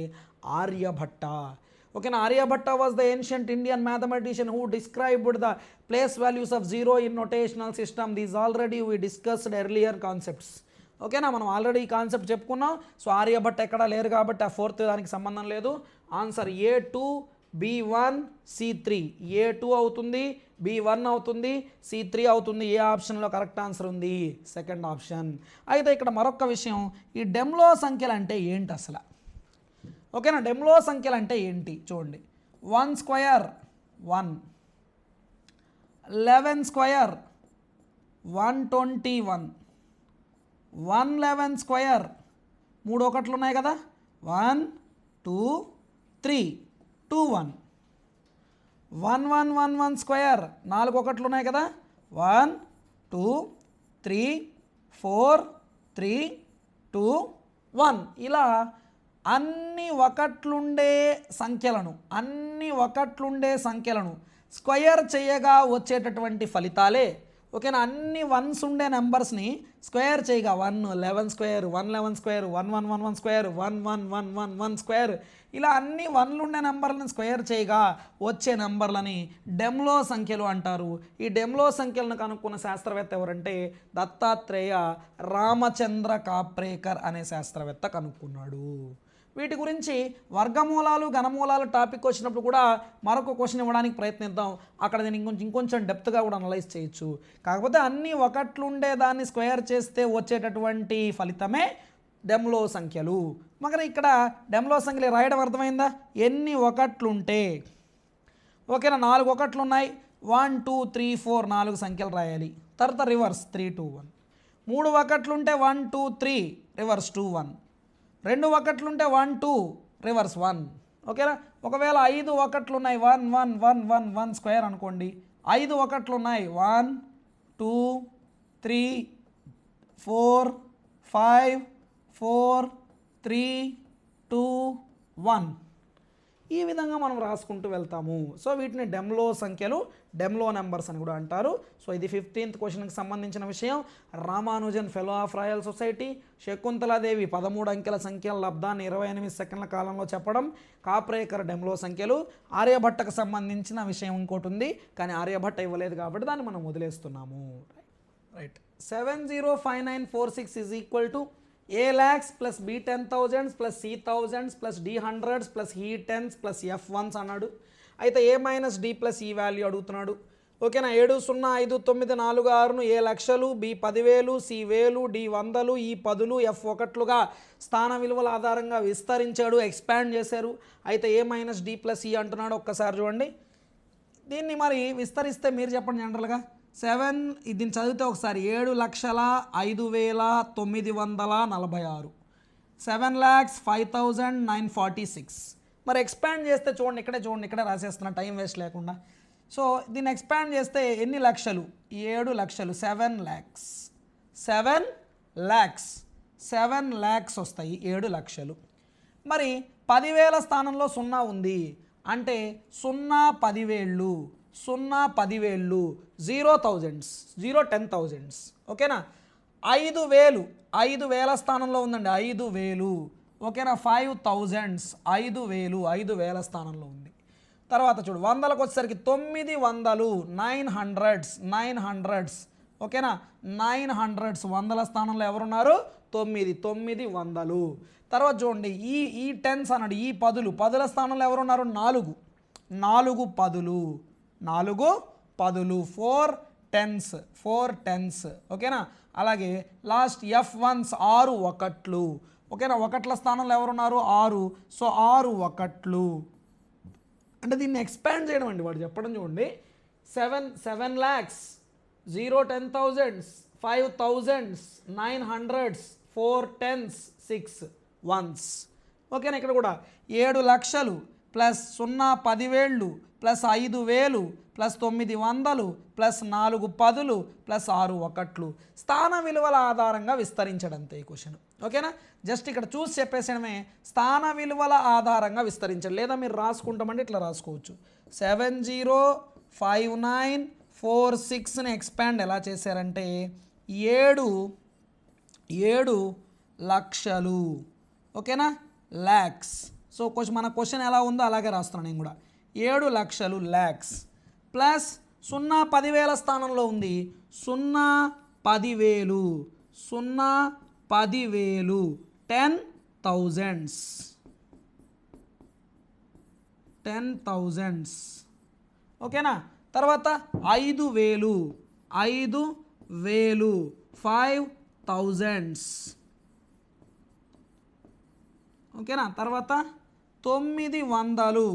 ఆర్యభట్ట. ఓకేనా, Aryabhata was the ancient Indian mathematician who described the place values of zero in notational system. These already we discussed earlier concepts. ఓకేనా, మనం ఆల్రెడీ ఈ కాన్సెప్ట్ చెప్పుకున్నాం. సో ఆర్యభట్ట ఎక్కడా లేరు కాబట్టి ఆ 4th దానికి సంబంధం లేదు. Answer A2, B1, C3. A2 అవుతుంది, B1 అవుతుంది, C3 అవుతుంది. ఏ ఆప్షన్లో కరెక్ట్ ఆన్సర్ ఉంది? Second option. అయితే ఇక్కడ మరొక విషయం, ఈ డెమ్లో సంఖ్యలు అంటే ఏంటి అసలు? ఓకేనా, డెమ్లో సంఖ్యలు అంటే ఏంటి చూడండి. 1 square 1, 11 square 121, 111 square 3 ఒకట్లు ఉన్నాయి కదా, 1 2 3 2 1, 1111 square 4 ఒకట్లు ఉన్నాయి కదా, 1 2 3 4 3 2 1. ఇలా అన్ని ఒకట్లుండే సంఖ్యలను స్క్వయర్ చేయగా వచ్చేటటువంటి ఫలితాలే ఓకేనా. అన్ని వన్స్ ఉండే నెంబర్స్ని స్క్వేర్ చేయగా 1 11 స్క్వేర్ 1 11 స్క్వేర్ 1 1 1 1 స్క్వేర్ 1 1 1 1 1 స్క్వేర్ ఇలా అన్ని వన్లు ఉండే నెంబర్లను స్క్వేర్ చేయగా వచ్చే నెంబర్లని డెమ్లో సంఖ్యలు అంటారు. ఈ డెమ్లో సంఖ్యలను కనుక్కున్న శాస్త్రవేత్త ఎవరంటే దత్తాత్రేయ రామచంద్ర కాప్రేకర్ అనే శాస్త్రవేత్త కనుక్కున్నాడు. వీటి గురించి వర్గమూలాలు ఘనమూలాలు టాపిక్ వచ్చినప్పుడు కూడా మరొక క్వశ్చన్ ఇవ్వడానికి ప్రయత్నిద్దాం. అక్కడ నేను ఇంకొంచెం డెప్త్గా కూడా అనలైజ్ చేయొచ్చు. కాకపోతే అన్ని ఒకట్లుండే దాన్ని స్క్వేర్ చేస్తే వచ్చేటటువంటి ఫలితమే డెమ్లో సంఖ్యలు. మరి ఇక్కడ డెమ్లో సంఖ్యలు రాయడం అర్థమైందా? ఎన్ని ఒకట్లుంటే ఓకేనా 4 ఒకట్లు ఉన్నాయి 1 2 3 4 4 సంఖ్యలు రాయాలి. తర్వాత రివర్స్ 3 2 1. 3 ఒకట్లుంటే 1 2 3 రివర్స్ 2 1. 2 ఒకట్లుంటే 1 2 రివర్స్ 1. ఓకేనా. ఒకవేళ 5 ఒకట్లు ఉన్నాయి 1 1 1 1 1 స్క్వేర్ అనుకోండి. 5 ఒకట్లు ఉన్నాయి 1 2 3 4 5 4 3 2 1 ఈ విధంగా మనం రాసుకుంటూ వెళ్తాము. సో వీటిని డెమ్లో సంఖ్యలు డెమ్లో నెంబర్స్ అని కూడా అంటారు. సో ఇది 15th క్వశ్చన్కి సంబంధించిన విషయం. Ramanujan fellow of royal society, Shakuntala Devi 13 అంకెల సంఖ్యల లబ్ధాన్ని 28 సెకండ్ల కాలంలో చెప్పడం, కాప్రేకర్ డెమ్లో సంఖ్యలు. ఆర్యభట్టకు సంబంధించిన విషయం ఇంకోటి ఉంది, కానీ ఆర్యభట్ట ఇవ్వలేదు కాబట్టి దాన్ని మనం వదిలేస్తున్నాము. Right 705946 is equal to A lakhs plus B 10,000s plus C thousands plus D hundreds plus E tens plus F ones అన్నాడు. అయితే A మైనస్ D ప్లస్ ఈ వాల్యూ అడుగుతున్నాడు. ఓకేనా. 7 0 5 9 4 6ను A లక్షలు, B 10,000, C 1000, D 100, E 10, F 1లుగా స్థాన విలువల ఆధారంగా విస్తరించాడు, expand చేశారు. అయితే A మైనస్ D ప్లస్ ఈ అంటున్నాడు. ఒక్కసారి చూడండి దీన్ని. మరి విస్తరిస్తే మీరు చెప్పండి జనరల్గా 7 దీన్ని చదివితే ఒకసారి 7,05,946 7,05,946. మరి ఎక్స్పాండ్ చేస్తే చూడండి ఇక్కడే రాసేస్తున్నా టైం వేస్ట్ లేకుండా. సో దీన్ని ఎక్స్పాండ్ చేస్తే ఎన్ని లక్షలు? 7 లక్షలు 7 lakhs వస్తాయి 7 లక్షలు. మరి 10,000 స్థానంలో 0 ఉంది అంటే 0 10,000 0 10,000 0 thousands 0 10,000s. ఓకేనా. 5,000 స్థానంలో ఉందండి 5,000. ఓకేనా. 5,000s 5,000 స్థానంలో ఉంది. తర్వాత చూడు వందలకు వచ్చేసరికి 900 900s. ఓకేనా. 900s వందల స్థానంలో ఎవరున్నారు? 900. తర్వాత చూడండి ఈ టెన్స్ అన్నాడు. ఈ పదుల స్థానంలో ఎవరున్నారు? 4 పదులు 4 10s. ఓకేనా. అలాగే లాస్ట్ F1s 6 ఒకట్లు. ఓకేనా. ఒకట్ల స్థానంలో ఎవరున్నారు? 6. సో 6 ఒకట్లు అంటే దీన్ని ఎక్స్పాండ్ చేయడం అండి వాడు చెప్పడం. చూడండి 7 lakhs 0 10,000s 5,000s 900s 4 10s 6 1s. ఓకేనా. ఇక్కడ కూడా 7 లక్షలు ప్లస్ 0 10,000 ప్లస్ 5,000 ప్లస్ 900 ప్లస్ 4 10లు ప్లస్ 6 ఒకట్లు స్థాన విలువల ఆధారంగా విస్తరించడంతే ఈ క్వశ్చన్. ఓకేనా. జస్ట్ ఇక్కడ చూసి చెప్పేసడమే స్థాన విలువల ఆధారంగా విస్తరించండి. లేదా మీరు రాసుకుంటామంటే ఇట్లా రాసుకోవచ్చు. 705946ని ఎక్స్పాండ్ ఎలా చేశారంటే 7 లక్షలు. ఓకేనా. ల్యాక్స్. సో మన క్వశ్చన్ ఎలా ఉందో అలాగే రాస్తున్నాను నేను కూడా. 7 లక్షలు ల్యాక్స్ ప్లస్ 0 10,000 స్థానంలో ఉంది 0 10,000 10,000s. ఓకేనా. తర్వాత 5,000 5,000s. ఓకేనా. తర్వాత 900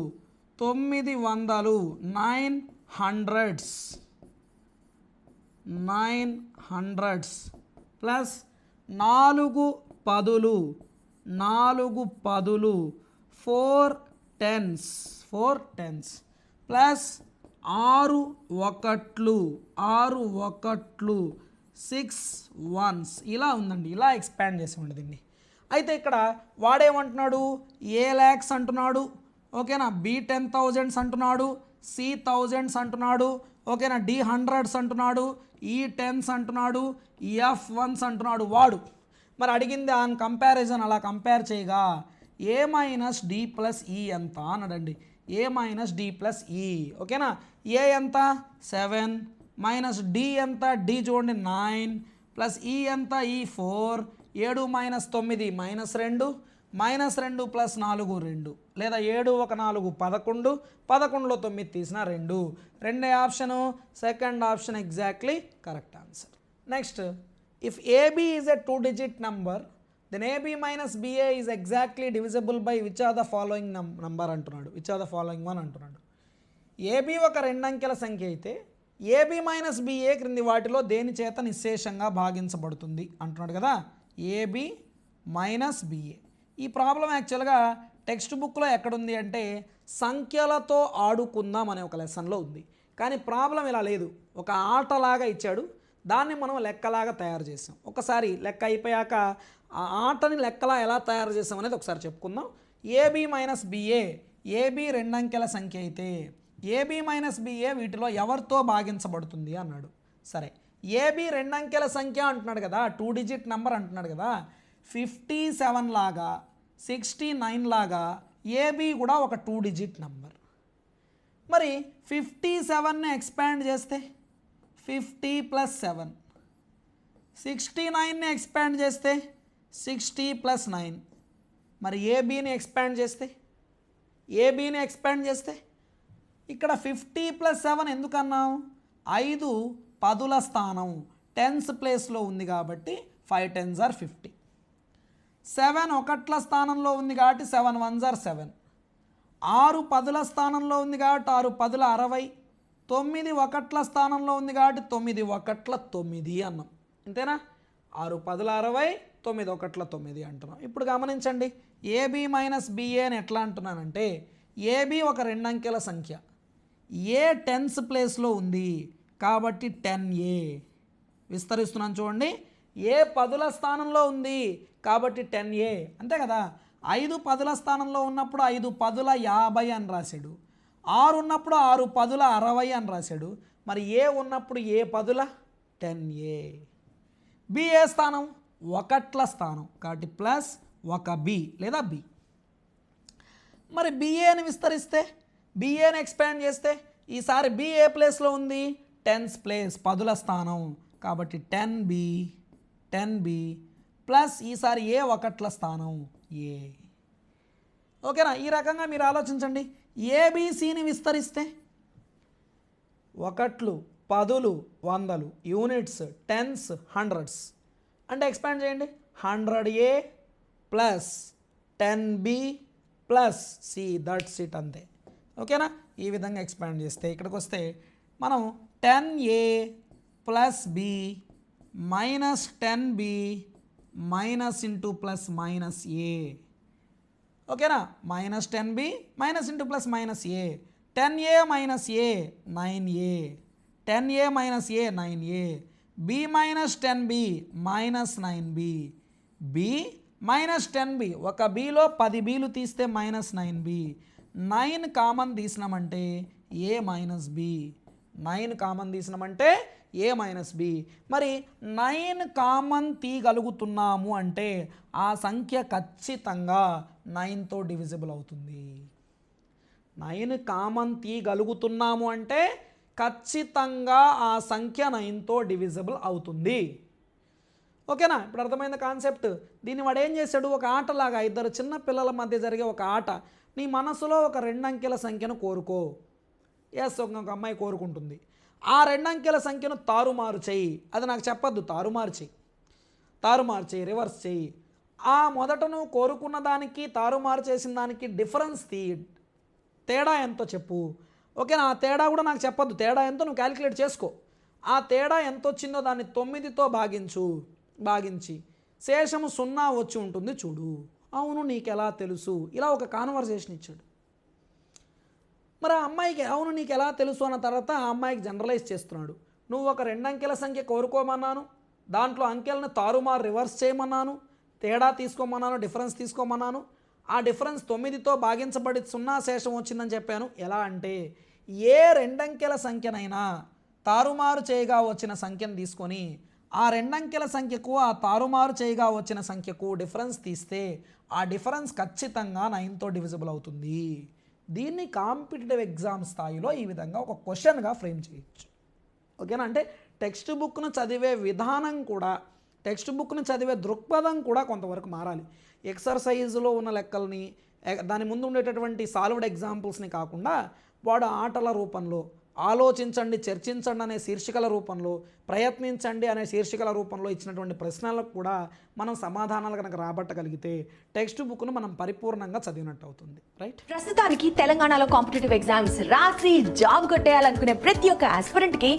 900s plus 4 10లు 4 10s plus 6 ఒకట్లు 6 1s. ఇలా ఉందండి. ఇలా ఎక్స్పాండ్ చేసి ఉండదు దీన్ని. అయితే ఇక్కడ వాడేమంటున్నాడు? A lakhs అంటున్నాడు. ఓకేనా. B 10,000s అంటున్నాడు. C thousands అంటున్నాడు. ఓకేనా, డి హండ్రెడ్స్ అంటున్నాడు, ఈ టెన్స్ అంటున్నాడు, ఈ ఎఫ్ వన్స్ అంటున్నాడు వాడు. మరి అడిగింది ఆన్ కంపారిజన్, అలా కంపేర్ చేయగా ఏ మైనస్ డి ప్లస్ ఈ ఎంత అన్నాడండి. ఏ మైనస్ డి ప్లస్ ఈ. ఓకేనా, ఏ ఎంత 7 మైనస్ డి ఎంత, డి చూడండి 9 ప్లస్ ఈ ఎంత ఈ 4, 7 మైనస్ 9 -2, -2 ప్లస్ 4 2, లేదా 7 1 4 11, 11లో 9 తీసిన 2. రెండే option, second option exactly correct answer. Next, if AB is a 2-digit number then AB minus BA is exactly divisible by which are the following number అంటున్నాడు, which are the following one అంటున్నాడు. AB ఒక 2 అంకెల సంఖ్య అయితే AB minus BA క్రింది వాటిలో దేని చేత నిశ్శేషంగా భాగించబడుతుంది అంటున్నాడు కదా. AB minus BA. ఈ ప్రాబ్లం యాక్చువల్గా టెక్స్ట్ బుక్లో ఎక్కడుంది అంటే సంఖ్యలతో ఆడుకుందాం అనే ఒక లెసన్లో ఉంది. కానీ ప్రాబ్లం ఇలా లేదు, ఒక ఆటలాగా ఇచ్చాడు, దాన్ని మనం లెక్కలాగా తయారు చేసాం. ఒకసారి లెక్క అయిపోయాక ఆ ఆటని లెక్కలా ఎలా తయారు చేసాం అనేది ఒకసారి చెప్పుకుందాం. ఏబి మైనస్ బిఏ, ఏబి 2 అంకెల సంఖ్య అయితే ఏబి మైనస్ బిఏ వీటిలో ఎవరితో భాగించబడుతుంది అన్నాడు. సరే, ఏబి 2 అంకెల సంఖ్య అంటున్నాడు కదా, 2-digit నెంబర్ అంటున్నాడు కదా, 57 లాగా 69 లాగా ఏబి కూడా ఒక 2-digit నెంబర్. మరి 57ని ఎక్స్పాండ్ చేస్తే 50 + 7, 69ని ఎక్స్పాండ్ చేస్తే 60 + 9, మరి ఏబిని ఎక్స్పాండ్ చేస్తే ఇక్కడ 50 + 7 ఎందుకన్నాం, 5 పదుల స్థానం టెన్స్ ప్లేస్లో ఉంది కాబట్టి 5 10s are 50. 7 ఒకట్ల స్థానంలో ఉంది కాబట్టి 7 1s are 7. 6 పదుల స్థానంలో ఉంది కాబట్టి 6 10 60. 9 ఒకట్ల స్థానంలో ఉంది కాబట్టి 9 1 9 అన్నాం. అంతేనా, 6 10 60, 9 1 9 అంటున్నాం. ఇప్పుడు గమనించండి, ఏబి మైనస్ బిఏ అని ఎట్లా అంటున్నానంటే ఏబి ఒక 2 అంకెల సంఖ్య, ఏ టెన్స్ ప్లేస్లో ఉంది కాబట్టి 10A. విస్తరిస్తున్నాను చూడండి, ఏ పదుల స్థానంలో ఉంది కాబట్టి 10A, అంతే కదా. 5 పదుల స్థానంలో ఉన్నప్పుడు 5 10 50 అని రాశాడు, 6 ఉన్నప్పుడు 6 10 60 అని రాశాడు. మరి ఏ ఉన్నప్పుడు ఏ పదుల 10A. బి ఏ స్థానం, 1ల స్థానం కాబట్టి ప్లస్ 1B లేదా B. మరి బిఏని విస్తరిస్తే, బిఏని ఎక్స్పాండ్ చేస్తే ఈసారి బి ఏ ప్లేస్లో ఉంది, టెన్స్ ప్లేస్ పదుల స్థానం కాబట్టి 10B ప్లస్ ఈసారి ఏ 1ల స్థానం ఏ. ఓకేనా, ఈ రకంగా మీరు ఆలోచించండి. ఏబిసిని విస్తరిస్తే 1లు 10లు 100లు, యూనిట్స్ టెన్స్ హండ్రెడ్స్ అంటే ఎక్స్పాండ్ చేయండి, 100A plus 10B plus C, that's it, అంతే. ఓకేనా, ఈ విధంగా ఎక్స్పాండ్ చేస్తే ఇక్కడికి వస్తే మనం 10A plus B minus 10B minus into plus minus A. ఓకేనా, minus 10B minus into plus minus A. 10A minus A 9A, 10A minus A 9A, B minus 10B minus 9B, B minus 10B, ఒక Bలో 10 Bలు తీస్తే minus 9B, 9 common తీసినామంటే A minus B, 9 common తీసినామంటే A minus B. మరి 9 common తీయగలుగుతున్నాము అంటే ఆ సంఖ్య ఖచ్చితంగా 9తో డివిజిబుల్ అవుతుంది. 9 కామన్ తీయగలుగుతున్నాము అంటే ఖచ్చితంగా ఆ సంఖ్య 9తో డివిజిబుల్ అవుతుంది. ఓకేనా, ఇప్పుడు అర్థమైంది కాన్సెప్ట్. దీన్ని వాడు ఏం చేశాడు, ఒక ఆటలాగా, ఇద్దరు చిన్న పిల్లల మధ్య జరిగే ఒక ఆట. నీ మనసులో ఒక 2 అంకెల సంఖ్యను కోరుకో. ఎస్, ఒక అమ్మాయి కోరుకుంటుంది. ఆ 2 అంకెల సంఖ్యను తారుమారు చేయి. అది నాకు చెప్పద్దు, తారుమారు చేయి, రివర్స్ చేయి. ఆ మొదట నువ్వు కోరుకున్న దానికి తారుమారు చేసిన దానికి డిఫరెన్స్ తేడా ఎంతో చెప్పు. ఓకేనా, ఆ తేడా కూడా నాకు చెప్పద్దు, తేడా ఎంతో నువ్వు క్యాలిక్యులేట్ చేసుకో. ఆ తేడా ఎంత వచ్చిందో దాన్ని 9తో భాగించి శేషము 0 వచ్చి ఉంటుంది చూడు. అవును, నీకెలా తెలుసు? ఇలా ఒక కాన్వర్సేషన్ ఇచ్చాడు. మరి ఆ అమ్మాయికి అవును నీకు ఎలా తెలుసు అన్న తర్వాత ఆ అమ్మాయికి జనరలైజ్ చేస్తున్నాడు. నువ్వు ఒక 2 అంకెల సంఖ్య కోరుకోమన్నాను, దాంట్లో అంకెలను తారుమారు రివర్స్ చేయమన్నాను, తేడా తీసుకోమన్నాను, డిఫరెన్స్ తీసుకోమన్నాను. ఆ డిఫరెన్స్ 9తో భాగించబడి 0 శేషం వచ్చిందని చెప్పాను. ఎలా అంటే ఏ రెండంకెల సంఖ్యనైనా తారుమారు చేయగా వచ్చిన సంఖ్యను తీసుకొని ఆ రెండంకెల సంఖ్యకు ఆ తారుమారు చేయగా వచ్చిన సంఖ్యకు డిఫరెన్స్ తీస్తే ఆ డిఫరెన్స్ ఖచ్చితంగా 9తో డివిజిబుల్ అవుతుంది. దీన్ని కాంపిటేటివ్ ఎగ్జామ్ స్థాయిలో ఈ విధంగా ఒక క్వశ్చన్గా ఫ్రేమ్ చేయొచ్చు. ఓకేనా? అంటే టెక్స్ట్ బుక్ను చదివే విధానం కూడా, టెక్స్ట్ బుక్ను చదివే దృక్పథం కూడా కొంతవరకు మారాలి. ఎక్సర్సైజ్లో ఉన్న లెక్కల్ని, దాని ముందు ఉండేటటువంటి సాల్వ్డ్ ఎగ్జాంపుల్స్ని కాకుండా వాడు ఆటల రూపంలో, ఆలోచించండి చర్చించండి అనే శీర్షికల రూపంలో, ప్రయత్నించండి అనే శీర్షికల రూపంలో ఇచ్చినటువంటి ప్రశ్నలకు కూడా మనం సమాధానాలు కనుక రాబట్టగలిగితే టెక్స్ట్ బుక్ను మనం పరిపూర్ణంగా చదివినట్టు అవుతుంది. రైట్? ప్రస్తుతానికి తెలంగాణలో కాంపిటేటివ్ ఎగ్జామ్స్ రాసి జాబ్ కొట్టేయాలనుకునే ప్రతి ఒక్క ఆస్పిరెంట్ కి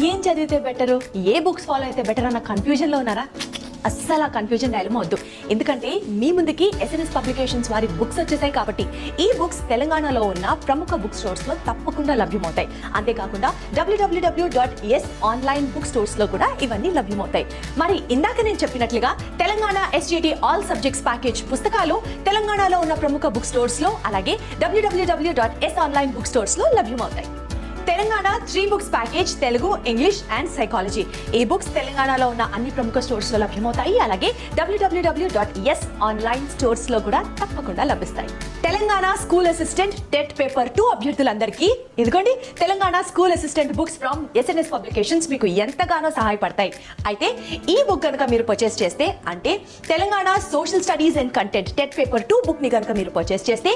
ఏం చదివితే బెటర్, ఏ బుక్స్ ఫాలో అయితే బెటర్ అన్న కన్ఫ్యూజన్ లో ఉన్నారా? అస్సలు ఆ కన్ఫ్యూజన్ డైలమా వద్దు. ఎందుకంటే మీ ముందుకి SNS పబ్లికేషన్స్ వారి బుక్స్ వచ్చేసాయి కాబట్టి ఈ బుక్స్ తెలంగాణలో ఉన్న ప్రముఖ బుక్ స్టోర్స్ లో తప్పకుండా లభ్యమవుతాయి. అంతేకాకుండా www.yesonlinebookstores లో కూడా ఇవన్నీ లభ్యమవుతాయి. మరి ఇందాక నేను చెప్పినట్లుగా Telangana SGT all subjects package పుస్తకాలు తెలంగాణలో ఉన్న ప్రముఖ బుక్ స్టోర్స్ లో, అలాగే www.yesonlinebookstores లో లభ్యమవుతాయి. Telangana 3 books package Telugu, English and psychology. ఈ బుక్స్ తెలంగాణలో ఉన్న అన్ని ప్రముఖ స్టోర్స్ లో లభ్యమవుతాయి. అలాగే www.yesonlinestores లో కూడా తప్పకుండా లభిస్తాయి. Telangana school assistant TET paper 2 అభ్యర్థులందరికీ ఇదిగోండి Telangana school assistant books from SNS publications మీకు ఎంతగానో సహాయపడతాయి. అయితే ఈ బుక్ కనుక మీరు పర్చేస్ చేస్తే, అంటే Telangana social studies and content TET paper 2 book ని కనుక మీరు పర్చేస్ చేస్తే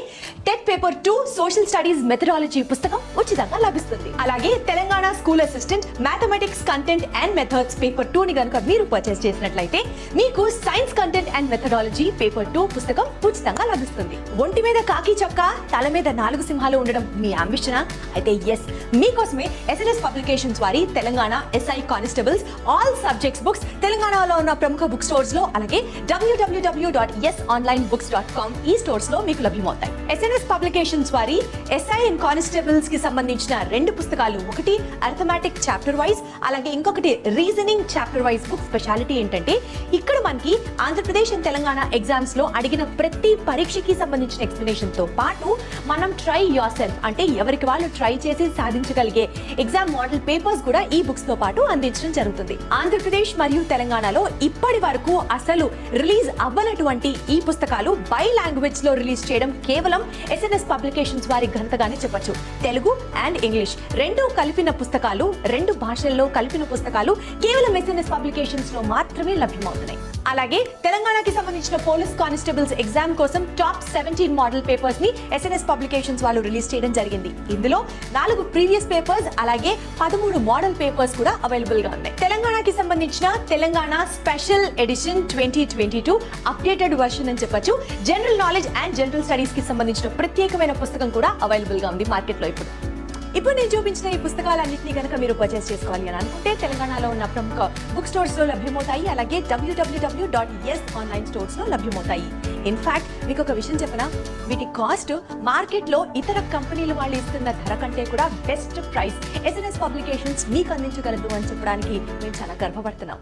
TET paper 2 social studies methodology పుస్తకం ఉచితంగా లభిస్తుంది. అలాగే Telangana school assistant mathematics content and methods paper 2 ని కనుక మీరు పర్చేస్ చేసినట్లయితే మీకు science content and methodology paper 2 పుస్తకం ఉచితంగా లభిస్తుంది. ఒంటి మీద కాకి చొక్క, తల మీద 4 సింహాలు ఉండడం మీ అంబిషనా? అయితే ఎస్, మీకోసమే SNS పబ్లికేషన్స్ వారి Telangana SI constables all subjects books తెలంగాణలో ఉన్న ప్రముఖ బుక్ స్టోర్స్ లో, అలాగే www.yesonlinebooks.com ఈ స్టోర్స్ లో మీకు లభ్యమవుతాయి. SNS పబ్లికేషన్స్ వారి SI అండ్ కానిస్టేబుల్స్ కి సంబంధించిన 2 పుస్తకాలు, ఒకటి అర్థమెటిక్ చాప్టర్ వైజ్, అలాగే ఇంకొకటి reasoning chapter wise book. Speciality ఏంటంటే ఇక్కడ మనకి ఆంధ్రప్రదేశ్ అండ్ తెలంగాణ ఎగ్జామ్స్ లో అడిగిన ప్రతి పరీక్షకి సంబంధించిన ఎక్స్ప్లెనేషన్ తో పాటు మనం ట్రై యువర్ సెల్ఫ్, అంటే ఎవరికి వాళ్ళు ట్రై చేసి సాధించగలిగే ఎగ్జామ్ మోడల్ పేపర్స్ కూడా ఈ బుక్స్ తో పాటు అందించడం జరుగుతుంది. ఆంధ్రప్రదేశ్ మరియు తెలంగాణలో ఇప్పటి వరకు అసలు రిలీజ్ అవ్వనటువంటి ఈ పుస్తకాలు బై లాంగ్వేజ్ లో రిలీజ్ చేయడం కేవలం SNS పబ్లికేషన్స్ వారి ఘనతగానే చెప్పొచ్చు. తెలుగు అండ్ ఇంగ్లీష్ రెండు కలిపిన పుస్తకాలు, 2 భాషల్లో కలిపిన పుస్తకాలు కేవలం SNS పబ్లికేషన్స్ లో మాత్రమే లభ్యమవుతున్నాయి. అలాగే తెలంగాణకి సంబంధించిన పోలీస్ కానిస్టేబుల్స్ ఎగ్జామ్ కోసం టాప్ 17 మోడల్ పేపర్స్ ని SNS పబ్లికేషన్స్ వాళ్ళు రిలీజ్ చేయడం జరిగింది. ఇందులో 4 ప్రీవియస్ పేపర్స్, అలాగే 13 మోడల్ పేపర్స్ కూడా అవైలబుల్ గా ఉన్నాయి. తెలంగాణకి సంబంధించిన Telangana special edition 2022 updated version అని చెప్పొచ్చు. General knowledge and general studies కి సంబంధించిన ప్రత్యేకమైన పుస్తకం కూడా అవైలబుల్ గా ఉంది మార్కెట్ లో. ఇప్పుడు నేను చూపించిన ఈ పుస్తకాలన్నింటినీ కనుక మీరు పర్చేస్ చేసుకోవాలి అని అనుకుంటే తెలంగాణలో ఉన్న ప్రముఖ బుక్ స్టోర్స్ లో లభ్యమవుతాయి. అలాగే www.yesonlinestores లో లభ్యమవుతాయి. ఇన్ఫాక్ట్ మీకు ఒక విషయం చెప్పనా, వీటి కాస్ట్ మార్కెట్ లో ఇతర కంపెనీలు వాళ్ళు ఇస్తున్న ధర కంటే కూడా బెస్ట్ ప్రైస్ SNS పబ్లికేషన్స్ మీకు అందించగలదు అని చెప్పడానికి మేము చాలా గర్వపడుతున్నాం.